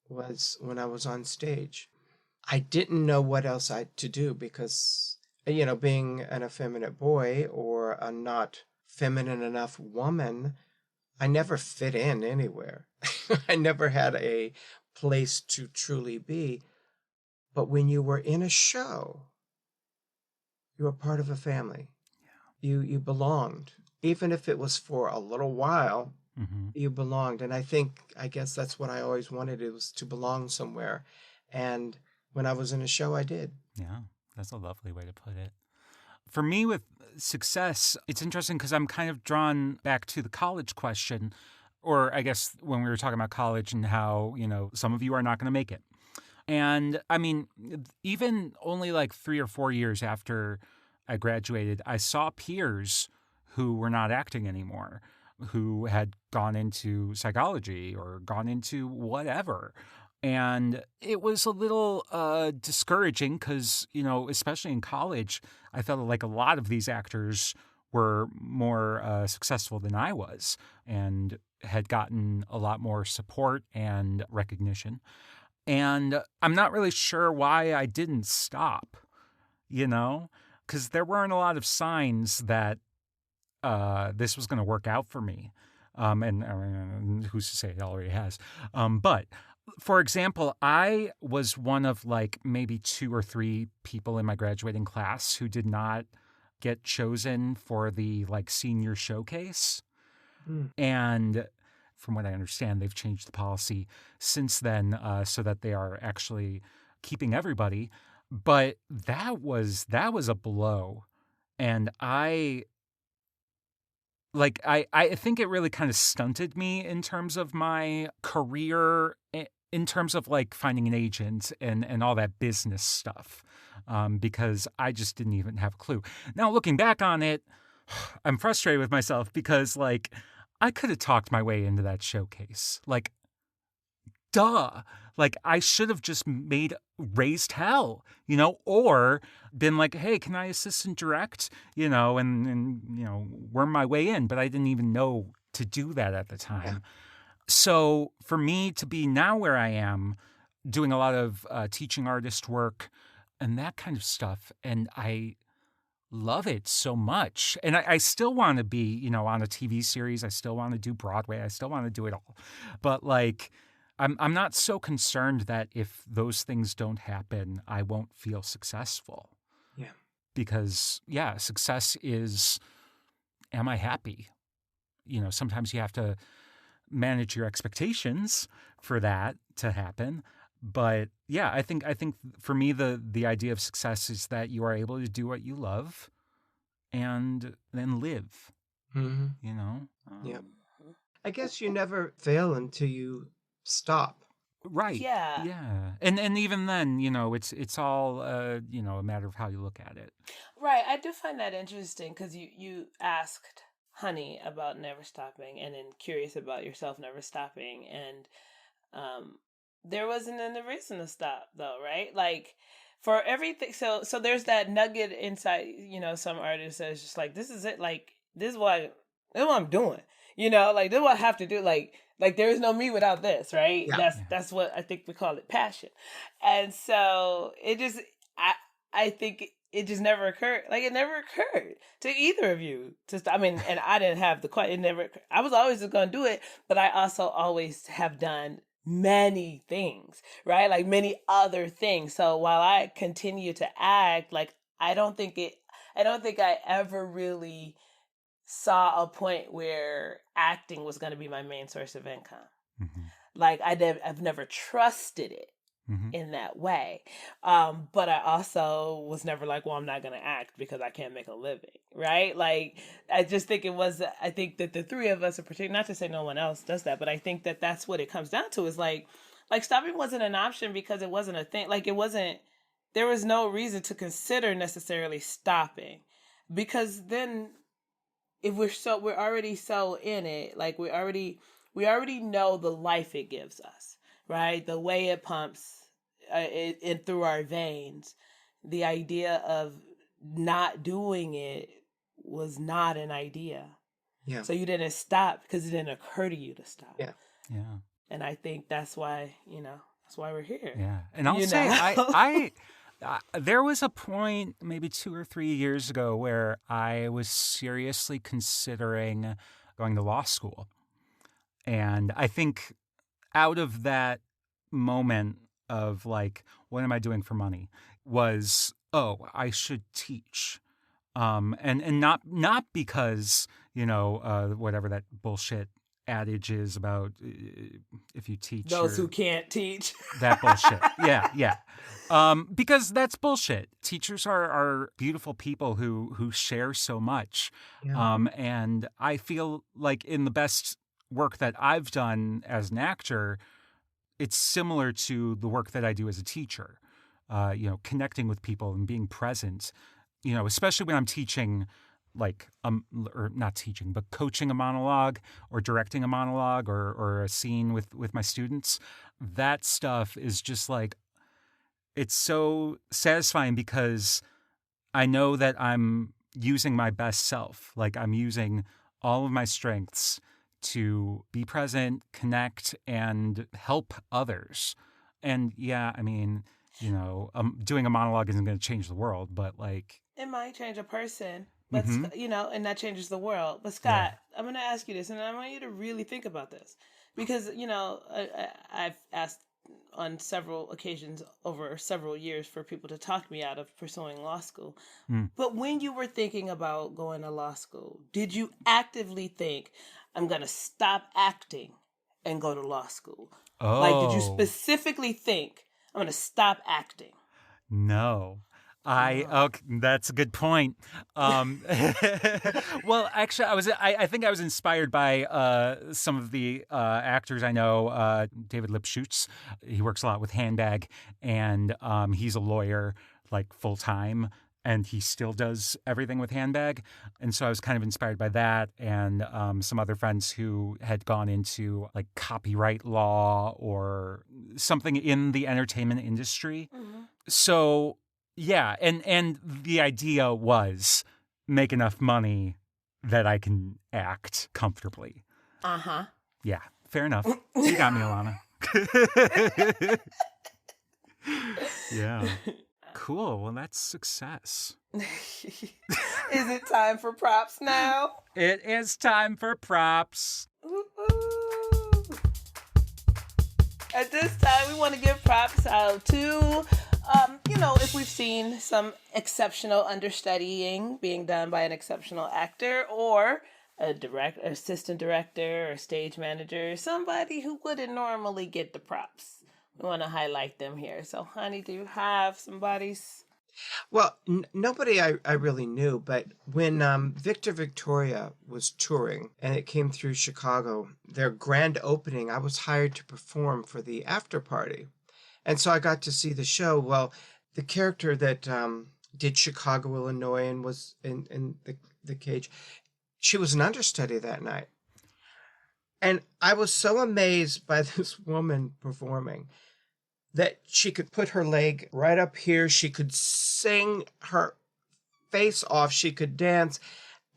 was when I was on stage. I didn't know what else to do because, being an effeminate boy or a not feminine enough woman, I never fit in anywhere. I never had a place to truly be. But when you were in a show, you were part of a family. You belonged. Even if it was for a little while, you belonged. And I guess that's what I always wanted, it was to belong somewhere. And when I was in a show, I did. Yeah, that's a lovely way to put it. For me, with success, it's interesting because I'm kind of drawn back to the college question, or I guess when we were talking about college and how, some of you are not going to make it. And I mean, even only like 3 or 4 years after I graduated, I saw peers who were not acting anymore, who had gone into psychology or gone into whatever. And it was a little discouraging because, especially in college, I felt like a lot of these actors were more successful than I was and had gotten a lot more support and recognition. And I'm not really sure why I didn't stop, because there weren't a lot of signs that this was going to work out for me. And who's to say it already has? But for example, I was one of like maybe 2 or 3 people in my graduating class who did not get chosen for the like senior showcase. And from what I understand, they've changed the policy since then so that they are actually keeping everybody. But that was a blow. And I think it really kind of stunted me in terms of my career, in terms of like finding an agent and all that business stuff, because I just didn't even have a clue. Now, looking back on it, I'm frustrated with myself because like I could have talked my way into that showcase. Like, duh. Like I should have just raised hell, or been like, hey, can I assistant direct, and worm my way in. But I didn't even know to do that at the time. Yeah. So for me to be now where I am, doing a lot of teaching artist work and that kind of stuff, and I love it so much. And I still want to be, on a TV series. I still want to do Broadway. I still want to do it all. But like, I'm not so concerned that if those things don't happen, I won't feel successful. Yeah. Because, success is, am I happy? Sometimes you have to manage your expectations for that to happen. But yeah, I think for me, the idea of success is that you are able to do what you love and then live, Yeah. I guess you never fail until you stop. Right. Yeah. Yeah. And even then, it's all, a matter of how you look at it. Right. I do find that interesting because you asked Honey about never stopping and then Curious about yourself never stopping. And there wasn't any reason to stop though, right? Like for everything. So there's that nugget inside, some artists that is just like, this is it. Like, this is what I'm doing, like this is what I have to do. Like there is no me without this, right? Yeah. That's what I think we call it, passion. And so it just, I think it just never occurred. Like it never occurred to either of you to stop. I mean, and I didn't have it never, I was always just going to do it, but I also always have done many things, right? Like many other things. So while I continue to act, like I don't think I ever really saw a point where acting was going to be my main source of income. Mm-hmm. Like I've never trusted it in that way. But I also was never like, well, I'm not going to act because I can't make a living. Right. Like, I just think I think that the three of us in particular, not to say no one else does that, but I think that that's what it comes down to is like stopping wasn't an option because it wasn't a thing. Like there was no reason to consider necessarily stopping because then if we're already so in it, like we already know the life it gives us, right? The way it pumps it through our veins. The idea of not doing it was not an idea. Yeah. So you didn't stop because it didn't occur to you to stop. Yeah. Yeah. And I think that's why, that's why we're here. Yeah. And I'll say, I there was a point maybe 2 or 3 years ago where I was seriously considering going to law school. And I think out of that moment of like, what am I doing for money, was, oh, I should teach. And not because, whatever that bullshit adage is about, if you teach those who can't teach. That bullshit. Yeah. Because that's bullshit. Teachers are beautiful people who share so much. Yeah. And I feel like in the best work that I've done as an actor, it's similar to the work that I do as a teacher. Connecting with people and being present. Especially when I'm teaching, like, or not teaching, but coaching a monologue or directing a monologue or a scene with my students. That stuff is just like, it's so satisfying because I know that I'm using my best self. Like, I'm using all of my strengths to be present, connect, and help others. And yeah, I mean, doing a monologue isn't going to change the world, but like, it might change a person, but Mm-hmm. and that changes the world. But Scott, I'm going to ask you this, and I want you to really think about this, because I've asked on several occasions over several years for people to talk me out of pursuing law school. But when you were thinking about going to law school, did you actively think, I'm going to stop acting and go to law school? Oh. Like, did you specifically think, I'm going to stop acting? No. That's a good point. Well, actually, I think I was inspired by some of the actors I know. David Lipschutz, he works a lot with Handbag, and he's a lawyer, like, full time, and he still does everything with Handbag. And so I was kind of inspired by that, and some other friends who had gone into like copyright law or something in the entertainment industry. Mm-hmm. So yeah, and the idea was make enough money that I can act comfortably. Uh-huh. Yeah, fair enough. You got me, Elana. Yeah. Cool. Well, that's success. Is it time for props now? It is time for props. Ooh. At this time, we want to give props out to, if we've seen some exceptional understudying being done by an exceptional actor, or a assistant director, or stage manager, somebody who wouldn't normally get the props. We want to highlight them here. So, honey, do you have somebody's? Well, nobody I really knew, but when Victor Victoria was touring and it came through Chicago, their grand opening, I was hired to perform for the after party. And so I got to see the show. Well, the character that did Chicago, Illinois, and was in the cage, she was an understudy that night. And I was so amazed by this woman performing that she could put her leg right up here. She could sing her face off. She could dance.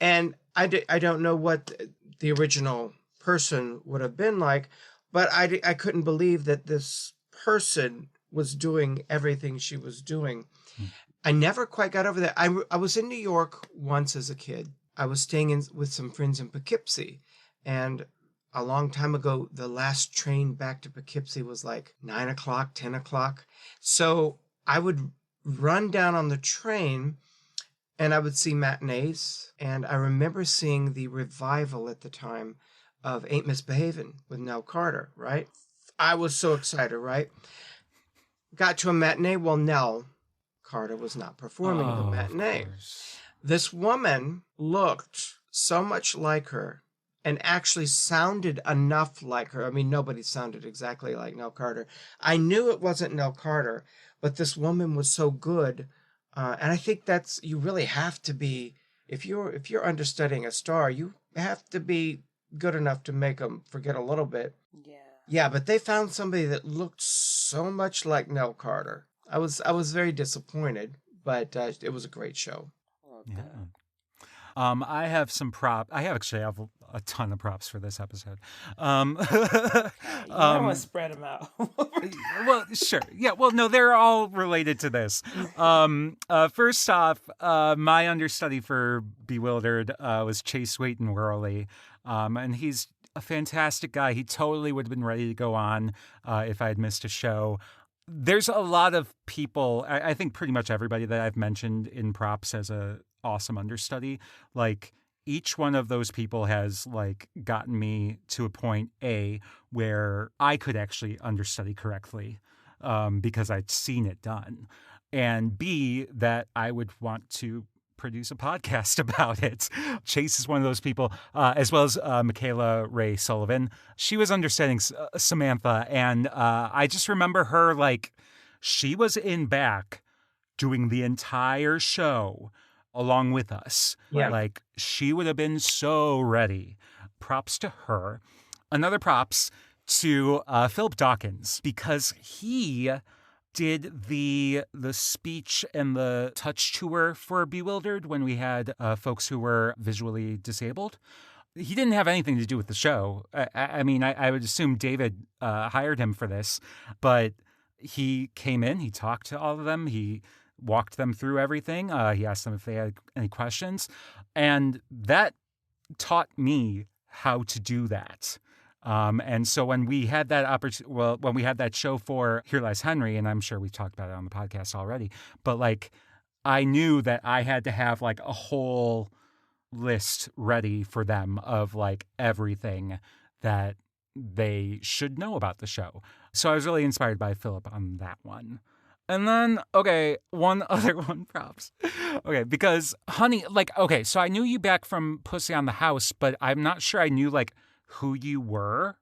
And I don't know what the original person would have been like, but I couldn't believe that this person was doing everything she was doing. I never quite got over that. I was in New York once as a kid. I was staying with some friends in Poughkeepsie, and a long time ago, the last train back to Poughkeepsie was like 9 o'clock, 10 o'clock. So I would run down on the train and I would see matinees. And I remember seeing the revival at the time of Ain't Misbehavin' with Nell Carter, right? I was so excited, right? Got to a matinee. Well, Nell Carter was not performing the matinee. This woman looked so much like her and actually sounded enough like her. I mean, nobody sounded exactly like Nell Carter. I knew it wasn't Nell Carter, but this woman was so good. And I think you really have to be, if you're understudying a star, you have to be good enough to make them forget a little bit. Yeah. Yeah, but they found somebody that looked so much like Nell Carter. I was very disappointed, but it was a great show. Yeah. Okay. I have some I actually have a ton of props for this episode. Okay. You might want to spread them out. Well, sure. Yeah. Well, no, they're all related to this. First off, my understudy for Bewildered was Chase Waiton Worley, and he's a fantastic guy. He totally would have been ready to go on if I had missed a show. There's a lot of people. I think pretty much everybody that I've mentioned in props as a awesome understudy. Like each one of those people has like gotten me to a point where I could actually understudy correctly because I'd seen it done, and B, that I would want to produce a podcast about it. Chase is one of those people, as well as Michaela Ray Sullivan. She was understudying Samantha, and I just remember her like she was in back doing the entire show along with us. Yeah. Like she would have been so ready. Props to her. Another props to Philip Dawkins because he did the speech and the touch tour for Bewildered when we had folks who were visually disabled. He didn't have anything to do with the show. I mean, I would assume David hired him for this, but he came in, he talked to all of them, he walked them through everything. He asked them if they had any questions. And that taught me how to do that. And so when we had that when we had that show for Here Lies Henry, and I'm sure we've talked about it on the podcast already, but like I knew that I had to have like a whole list ready for them of like everything that they should know about the show. So I was really inspired by Philip on that one. And then, okay, one other one, props. Okay, because, honey, like, okay, so I knew you back from Pussy on the House, but I'm not sure I knew, like, who you were,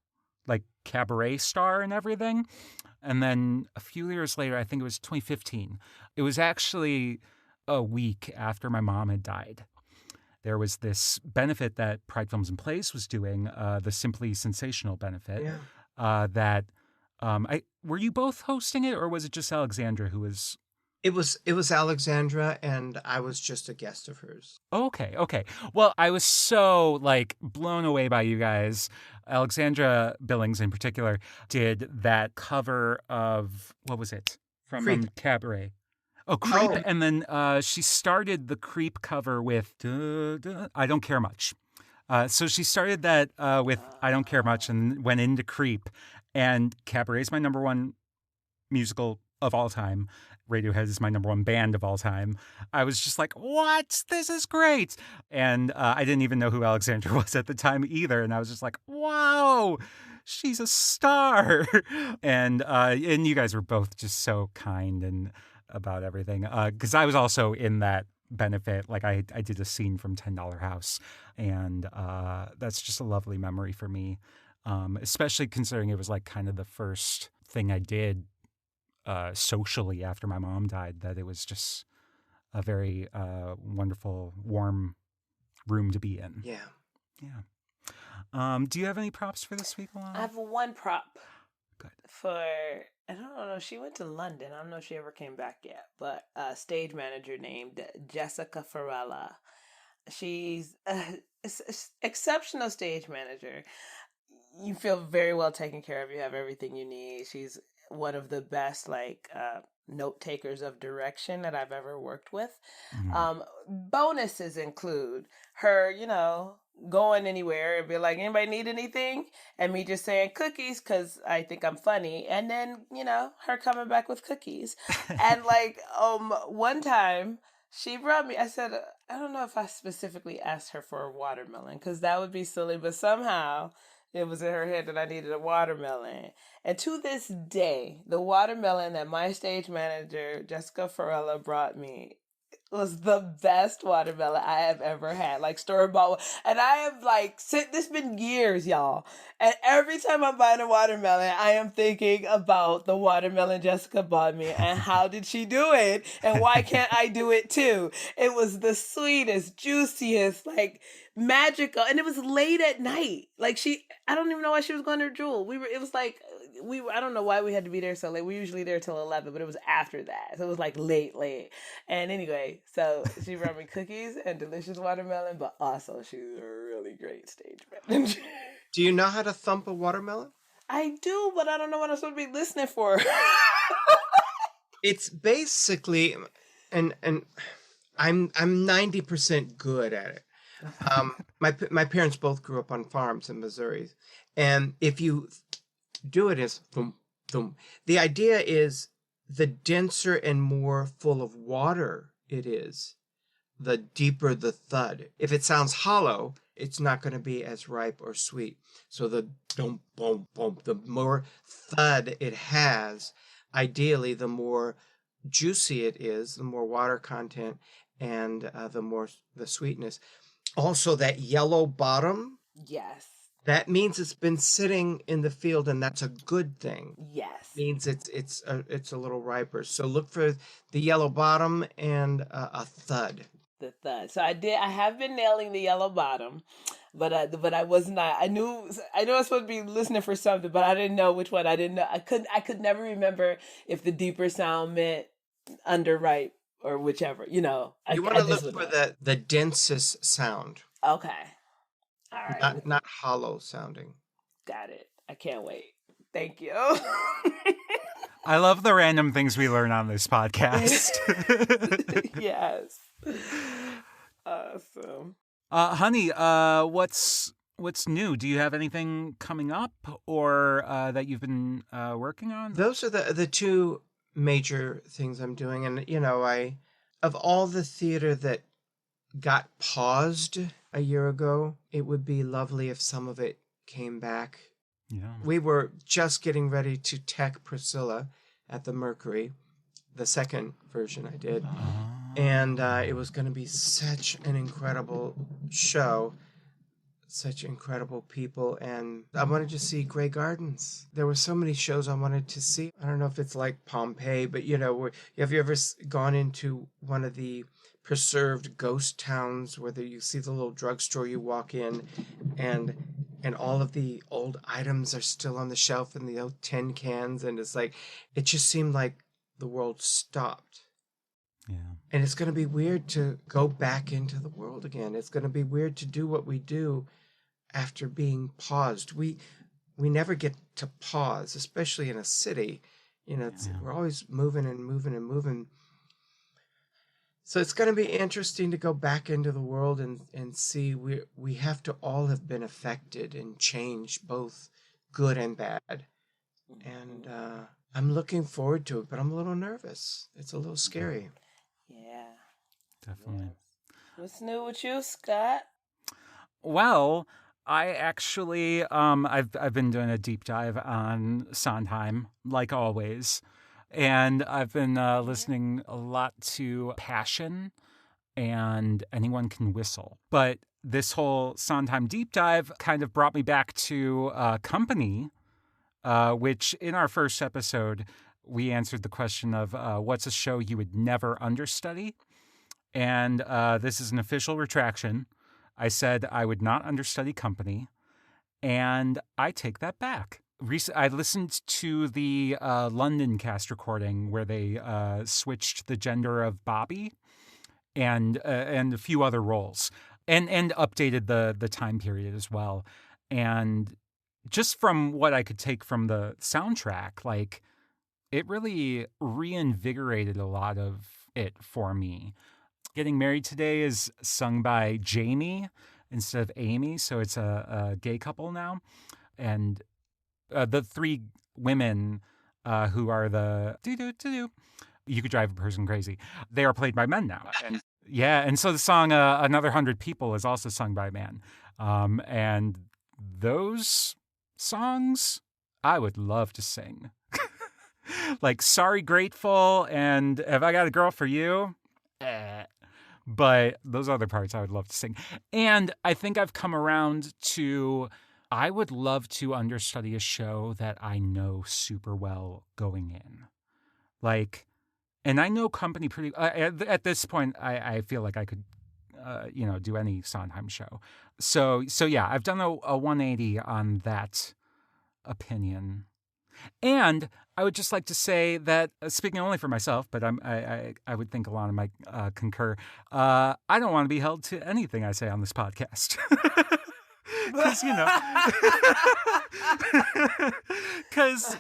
like, cabaret star and everything. And then a few years later, I think it was 2015, it was actually a week after my mom had died. There was this benefit that Pride Films and Plays was doing, the Simply Sensational benefit, that were you both hosting it, or was it just Alexandra who was? It was Alexandra, and I was just a guest of hers. Okay. Well, I was so like blown away by you guys. Alexandra Billings, in particular, did that cover of what was it from Cabaret? Oh, Creep, and then she started the Creep cover with I Don't Care Much. So she started that with I Don't Care Much and went into Creep. And Cabaret is my number one musical of all time. Radiohead is my number one band of all time. I was just like, what? This is great. And I didn't even know who Alexandra was at the time either. And I was just like, wow, she's a star. And you guys were both just so kind and about everything. Because I was also in that benefit. Like I did a scene from $10 House. And that's just a lovely memory for me. Especially considering it was like kind of the first thing I did socially after my mom died, that it was just a very wonderful, warm room to be in. Yeah. Do you have any props for this week, Elana? I have one prop. Good. For, I don't know, she went to London. I don't know if she ever came back yet, but a stage manager named Jessica Farella. She's an exceptional stage manager. You feel very well taken care of. You have everything you need. She's one of the best, like, note takers of direction that I've ever worked with. Mm-hmm. Bonuses include her, going anywhere and be like, anybody need anything? And me just saying cookies because I think I'm funny. And then, her coming back with cookies. And like, one time she brought me, I said, I don't know if I specifically asked her for a watermelon because that would be silly, but somehow it was in her head that I needed a watermelon. And to this day, the watermelon that my stage manager, Jessica Farella, brought me was the best watermelon I have ever had. Like store-bought. And I have like, this been years, y'all. And every time I'm buying a watermelon, I am thinking about the watermelon Jessica bought me and how did she do it? And why can't I do it too? It was the sweetest, juiciest, like magical. And it was late at night. Like I don't even know why she was going to Jewel. It was like, I don't know why we had to be there so late. We usually there till 11, but it was after that. So it was like late. And anyway, so she brought me cookies and delicious watermelon, but also she's a really great stage manager. Do you know how to thump a watermelon? I do, but I don't know what I'm supposed to be listening for. It's basically, and I'm 90% good at it. My parents both grew up on farms in Missouri, and if you do it as thump, thump, the idea is the denser and more full of water it is, the deeper the thud. If it sounds hollow, it's not going to be as ripe or sweet. So the dum, bum, bum, the more thud it has, ideally, the more juicy it is, the more water content, and the more the sweetness. Also, that yellow bottom. Yes. That means it's been sitting in the field, and that's a good thing. Yes. Means it's a little riper. So look for the yellow bottom and a thud. The thud. So I have been nailing the yellow bottom, but I was not. I knew I was supposed to be listening for something, but I didn't know which one. I didn't know. I could never remember if the deeper sound meant underripe or whichever. You want to look for the densest sound. Okay. All right. Not hollow sounding. Got it. I can't wait. Thank you. I love the random things we learn on this podcast. Yes. Awesome. Honey, what's new? Do you have anything coming up or that you've been working on? Those are the two major things I'm doing. And, of all the theater that got paused a year ago, it would be lovely if some of it came back. Yeah. We were just getting ready to tech Priscilla at the Mercury, the second version I did. And it was going to be such an incredible show, such incredible people. And I wanted to see Grey Gardens. There were so many shows I wanted to see. I don't know if it's like Pompeii, but, have you ever gone into one of the preserved ghost towns where you see the little drugstore you walk in and all of the old items are still on the shelf in the old tin cans, and it's like it just seemed like the world stopped. Yeah. And it's going to be weird to go back into the world again. It's going to be weird to do what we do after being paused. We never get to pause, especially in a city. We're always moving and moving and moving. So it's going to be interesting to go back into the world and see we have to all have been affected and changed, both good and bad. And I'm looking forward to it, but I'm a little nervous. It's a little scary. Yeah. Definitely. What's new with you, Scott? Well, I actually I've been doing a deep dive on Sondheim, like always. And I've been listening a lot to Passion and Anyone Can Whistle. But this whole Sondheim deep dive kind of brought me back to Company, which in our first episode, we answered the question of what's a show you would never understudy? And this is an official retraction. I said I would not understudy Company, and I take that back. I listened to the London cast recording where they switched the gender of Bobby and a few other roles, and updated the time period as well. And just from what I could take from the soundtrack, like it really reinvigorated a lot of it for me. Getting Married Today is sung by Jamie instead of Amy, so it's a gay couple now, and the three women who are the do-do-do-do, you could drive a person crazy, they are played by men now. And and so the song Another 100 People is also sung by a man. And those songs I would love to sing. Like Sorry Grateful and Have I Got a Girl for You? But those other parts I would love to sing. And I think I've come around to, I would love to understudy a show that I know super well going in. Like, and I know company pretty, at this point, I feel like I could, do any Sondheim show. So yeah, I've done a 180 on that opinion. And I would just like to say that, speaking only for myself, but I would think Elana might concur, I don't want to be held to anything I say on this podcast. Because,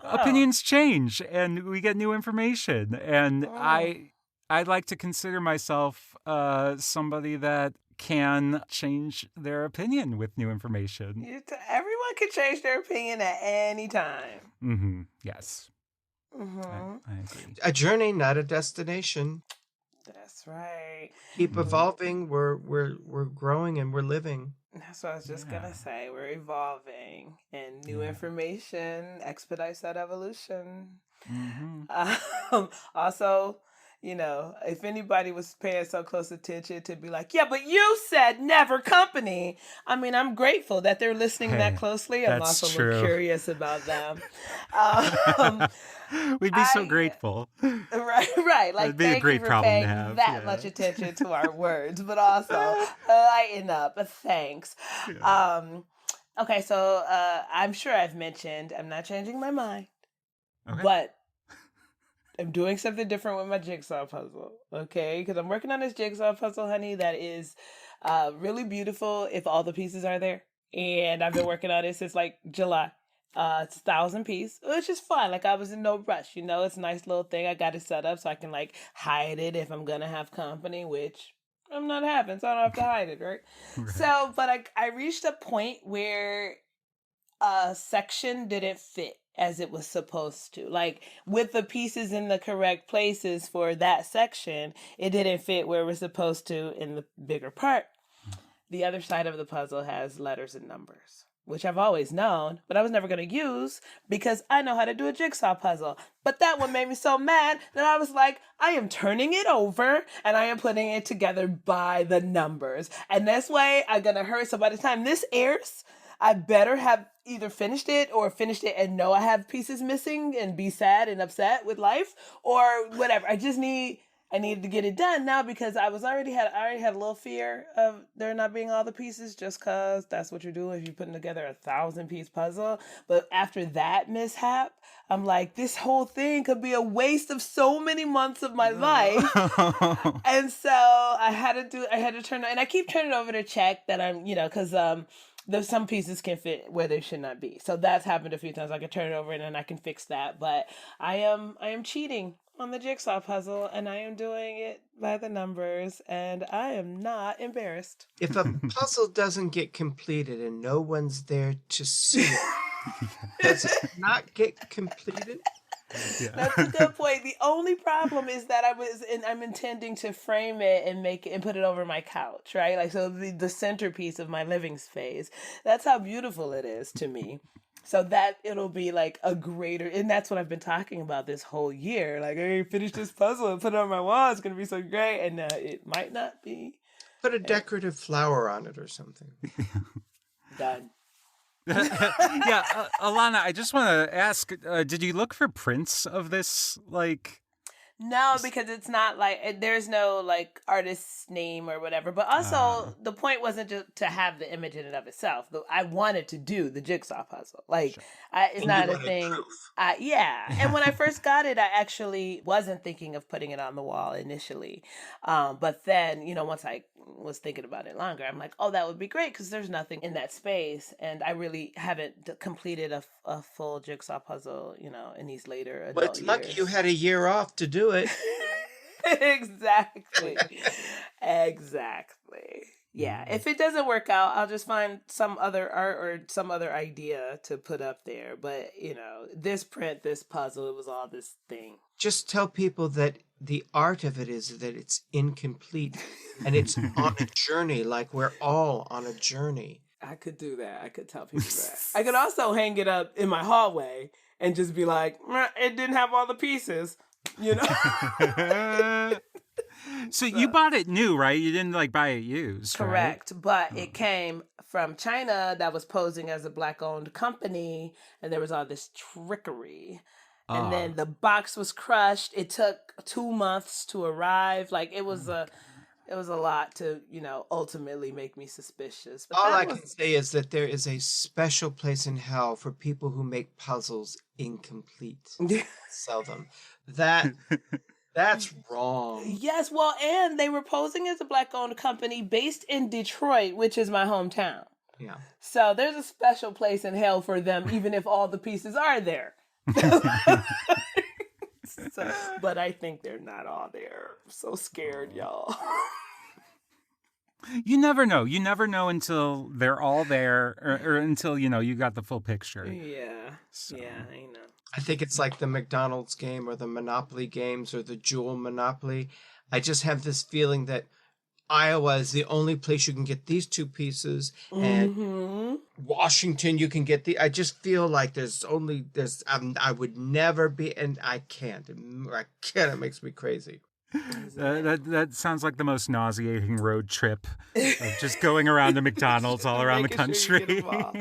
opinions change and we get new information. And I'd like to consider myself somebody that can change their opinion with new information. Everyone can change their opinion at any time. Mm-hmm. Yes. Mm-hmm. I agree. A journey, not a destination. That's right. Keep evolving. We're growing and we're living. That's what I was just gonna say. We're evolving, and new information expedites that evolution. Mm-hmm. Also, if anybody was paying so close attention to be like, yeah, but you said never company. I mean, I'm grateful that they're listening that closely. I'm also a little curious about them. We'd be so grateful. Right. Like, it'd be thank a great you for problem paying to have. that much attention to our words, but also lighten up. Thanks. Yeah. Okay, so I'm sure I've mentioned I'm not changing my mind, Okay. but I'm doing something different with my jigsaw puzzle, okay? Because I'm working on this jigsaw puzzle, honey, that is really beautiful if all the pieces are there. And I've been working on it since like July. It's 1,000 piece, which is fine. Like, I was in no rush, It's a nice little thing. I got it set up so I can like hide it if I'm gonna have company, which I'm not having, so I don't have to hide it, right? So, but I reached a point where a section didn't fit as it was supposed to. Like, with the pieces in the correct places for that section, it didn't fit where it was supposed to in the bigger part. The other side of the puzzle has letters and numbers, which I've always known, but I was never going to use because I know how to do a jigsaw puzzle. But that one made me so mad that I was like, I am turning it over and I am putting it together by the numbers. And this way I'm going to hurry. So by the time this airs, I better have either finished it and know I have pieces missing and be sad and upset with life or whatever. I needed to get it done now because I already had a little fear of there not being all the pieces just because that's what you're doing if you're putting together 1,000-piece puzzle. But after that mishap, I'm like, this whole thing could be a waste of so many months of my life. And so I had to turn it, and I keep turning it over to check that I'm, because there's some pieces can fit where they should not be. So that's happened a few times. I can turn it over and then I can fix that. But I am cheating on the jigsaw puzzle and I am doing it by the numbers and I am not embarrassed. If a puzzle doesn't get completed and no one's there to see it, does it not get completed? Yeah. That's a good point. The only problem is that I'm intending to frame it and make it and put it over my couch, right? Like, so the centerpiece of my living space. That's how beautiful it is to me. So that it'll be like a greater, and that's what I've been talking about this whole year. Like, hey, finish this puzzle and put it on my wall. It's going to be so great. And it might not be. Put a decorative flower on it or something. Done. Yeah, Elana, I just want to ask, did you look for prints of this, like... No, because it's not like, there's no like artist's name or whatever. But also, the point wasn't just to have the image in and of itself. I wanted to do the jigsaw puzzle. Like, sure. It's not a thing. Yeah. And when I first got it, I actually wasn't thinking of putting it on the wall initially. But then, once I was thinking about it longer, I'm like, oh, that would be great because there's nothing in that space. And I really haven't completed a full jigsaw puzzle, in these later adult Well, it's years. lucky you had a year off to do it. Exactly. Yeah. If it doesn't work out, I'll just find some other art or some other idea to put up there. But, this puzzle, it was all this thing. Just tell people that the art of it is that it's incomplete and it's on a journey, like we're all on a journey. I could do that. I could tell people that. I could also hang it up in my hallway and just be like, it didn't have all the pieces. So you bought it new, right? You didn't like buy it used, right? Correct. But it came from China that was posing as a Black-owned company, and there was all this trickery. And then the box was crushed. It took 2 months to arrive. Like it was a lot to, ultimately make me suspicious. But All I can say is that there is a special place in hell for people who make puzzles incomplete. Sell them. That's wrong. Yes, well, and they were posing as a Black-owned company based in Detroit, which is my hometown. Yeah. So there's a special place in hell for them, even if all the pieces are there. But I think they're not all there. I'm so scared, y'all. You never know. You never know until they're all there, or until you got the full picture. Yeah. So. Yeah, I know. I think it's like the McDonald's game or the Monopoly games or the Jewel Monopoly. I just have this feeling that Iowa is the only place you can get these 2 pieces, and Washington you can get the. I just feel like I would never be, and I can't. It makes me crazy. That sounds like the most nauseating road trip of just going around to McDonald's all around the country. Sure you get 'em all.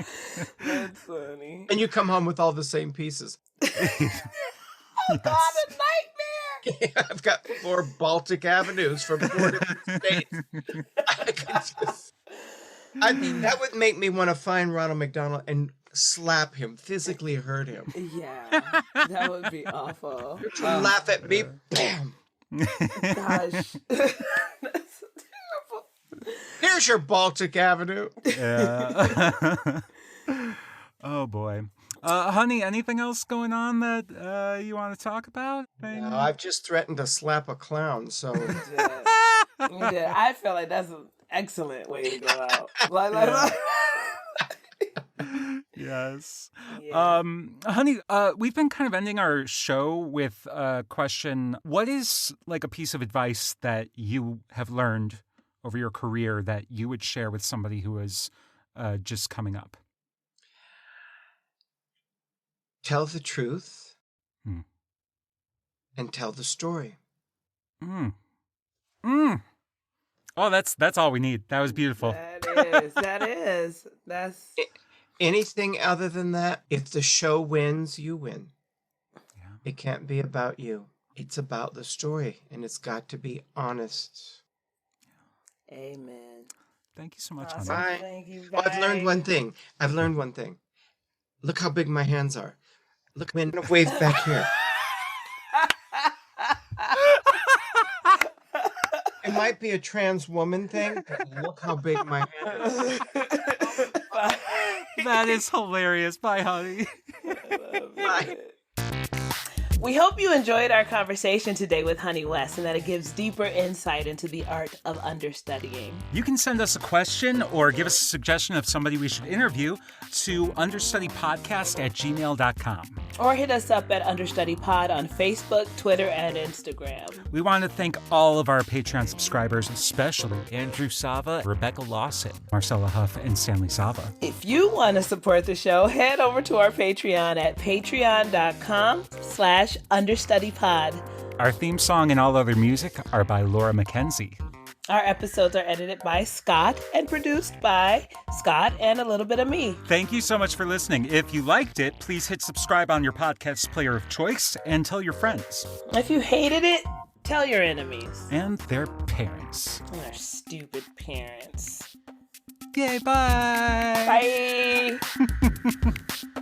That's funny. And you come home with all the same pieces. Oh God, a nightmare! I've got 4 Baltic Avenues from 4 different states. I mean, that would make me want to find Ronald McDonald and slap him, physically hurt him. Yeah, that would be awful. Laugh at me, bam! Gosh. That's terrible. Here's your Baltic Avenue. Yeah. Oh, boy. Honey, anything else going on that you want to talk about? No, I've just threatened to slap a clown, so... You did. I feel like that's an excellent way to go out. Like. Yes. Yeah. Honey, we've been kind of ending our show with a question. What is like a piece of advice that you have learned over your career that you would share with somebody who is just coming up? Tell the truth and tell the story. Oh, that's all we need. That was beautiful. That is. That's... Anything other than that, if the show wins, you win. Yeah. It can't be about you. It's about the story, and it's got to be honest. Amen. Thank you so much, Awesome. honey. Bye. Thank you. Oh, I've learned one thing. Look how big my hands are. Look, I'm in a wave back here. It might be a trans woman thing, but look how big my hand is. That is hilarious. Bye, honey. Bye. We hope you enjoyed our conversation today with Honey West and that it gives deeper insight into the art of understudying. You can send us a question or give us a suggestion of somebody we should interview to understudypodcast@gmail.com. Or hit us up at UnderstudyPod on Facebook, Twitter, and Instagram. We want to thank all of our Patreon subscribers, especially Andrew Sava, Rebecca Lawson, Marcella Huff, and Stanley Sava. If you want to support the show, head over to our Patreon at patreon.com/understudypod. Our theme song and all other music are by Laura McKenzie. Our episodes are edited by Scott and produced by Scott and a little bit of me. Thank you so much for listening. If you liked it, please hit subscribe on your podcast player of choice and tell your friends. If you hated it, tell your enemies. And their parents. Their stupid parents. Yay, bye! Bye!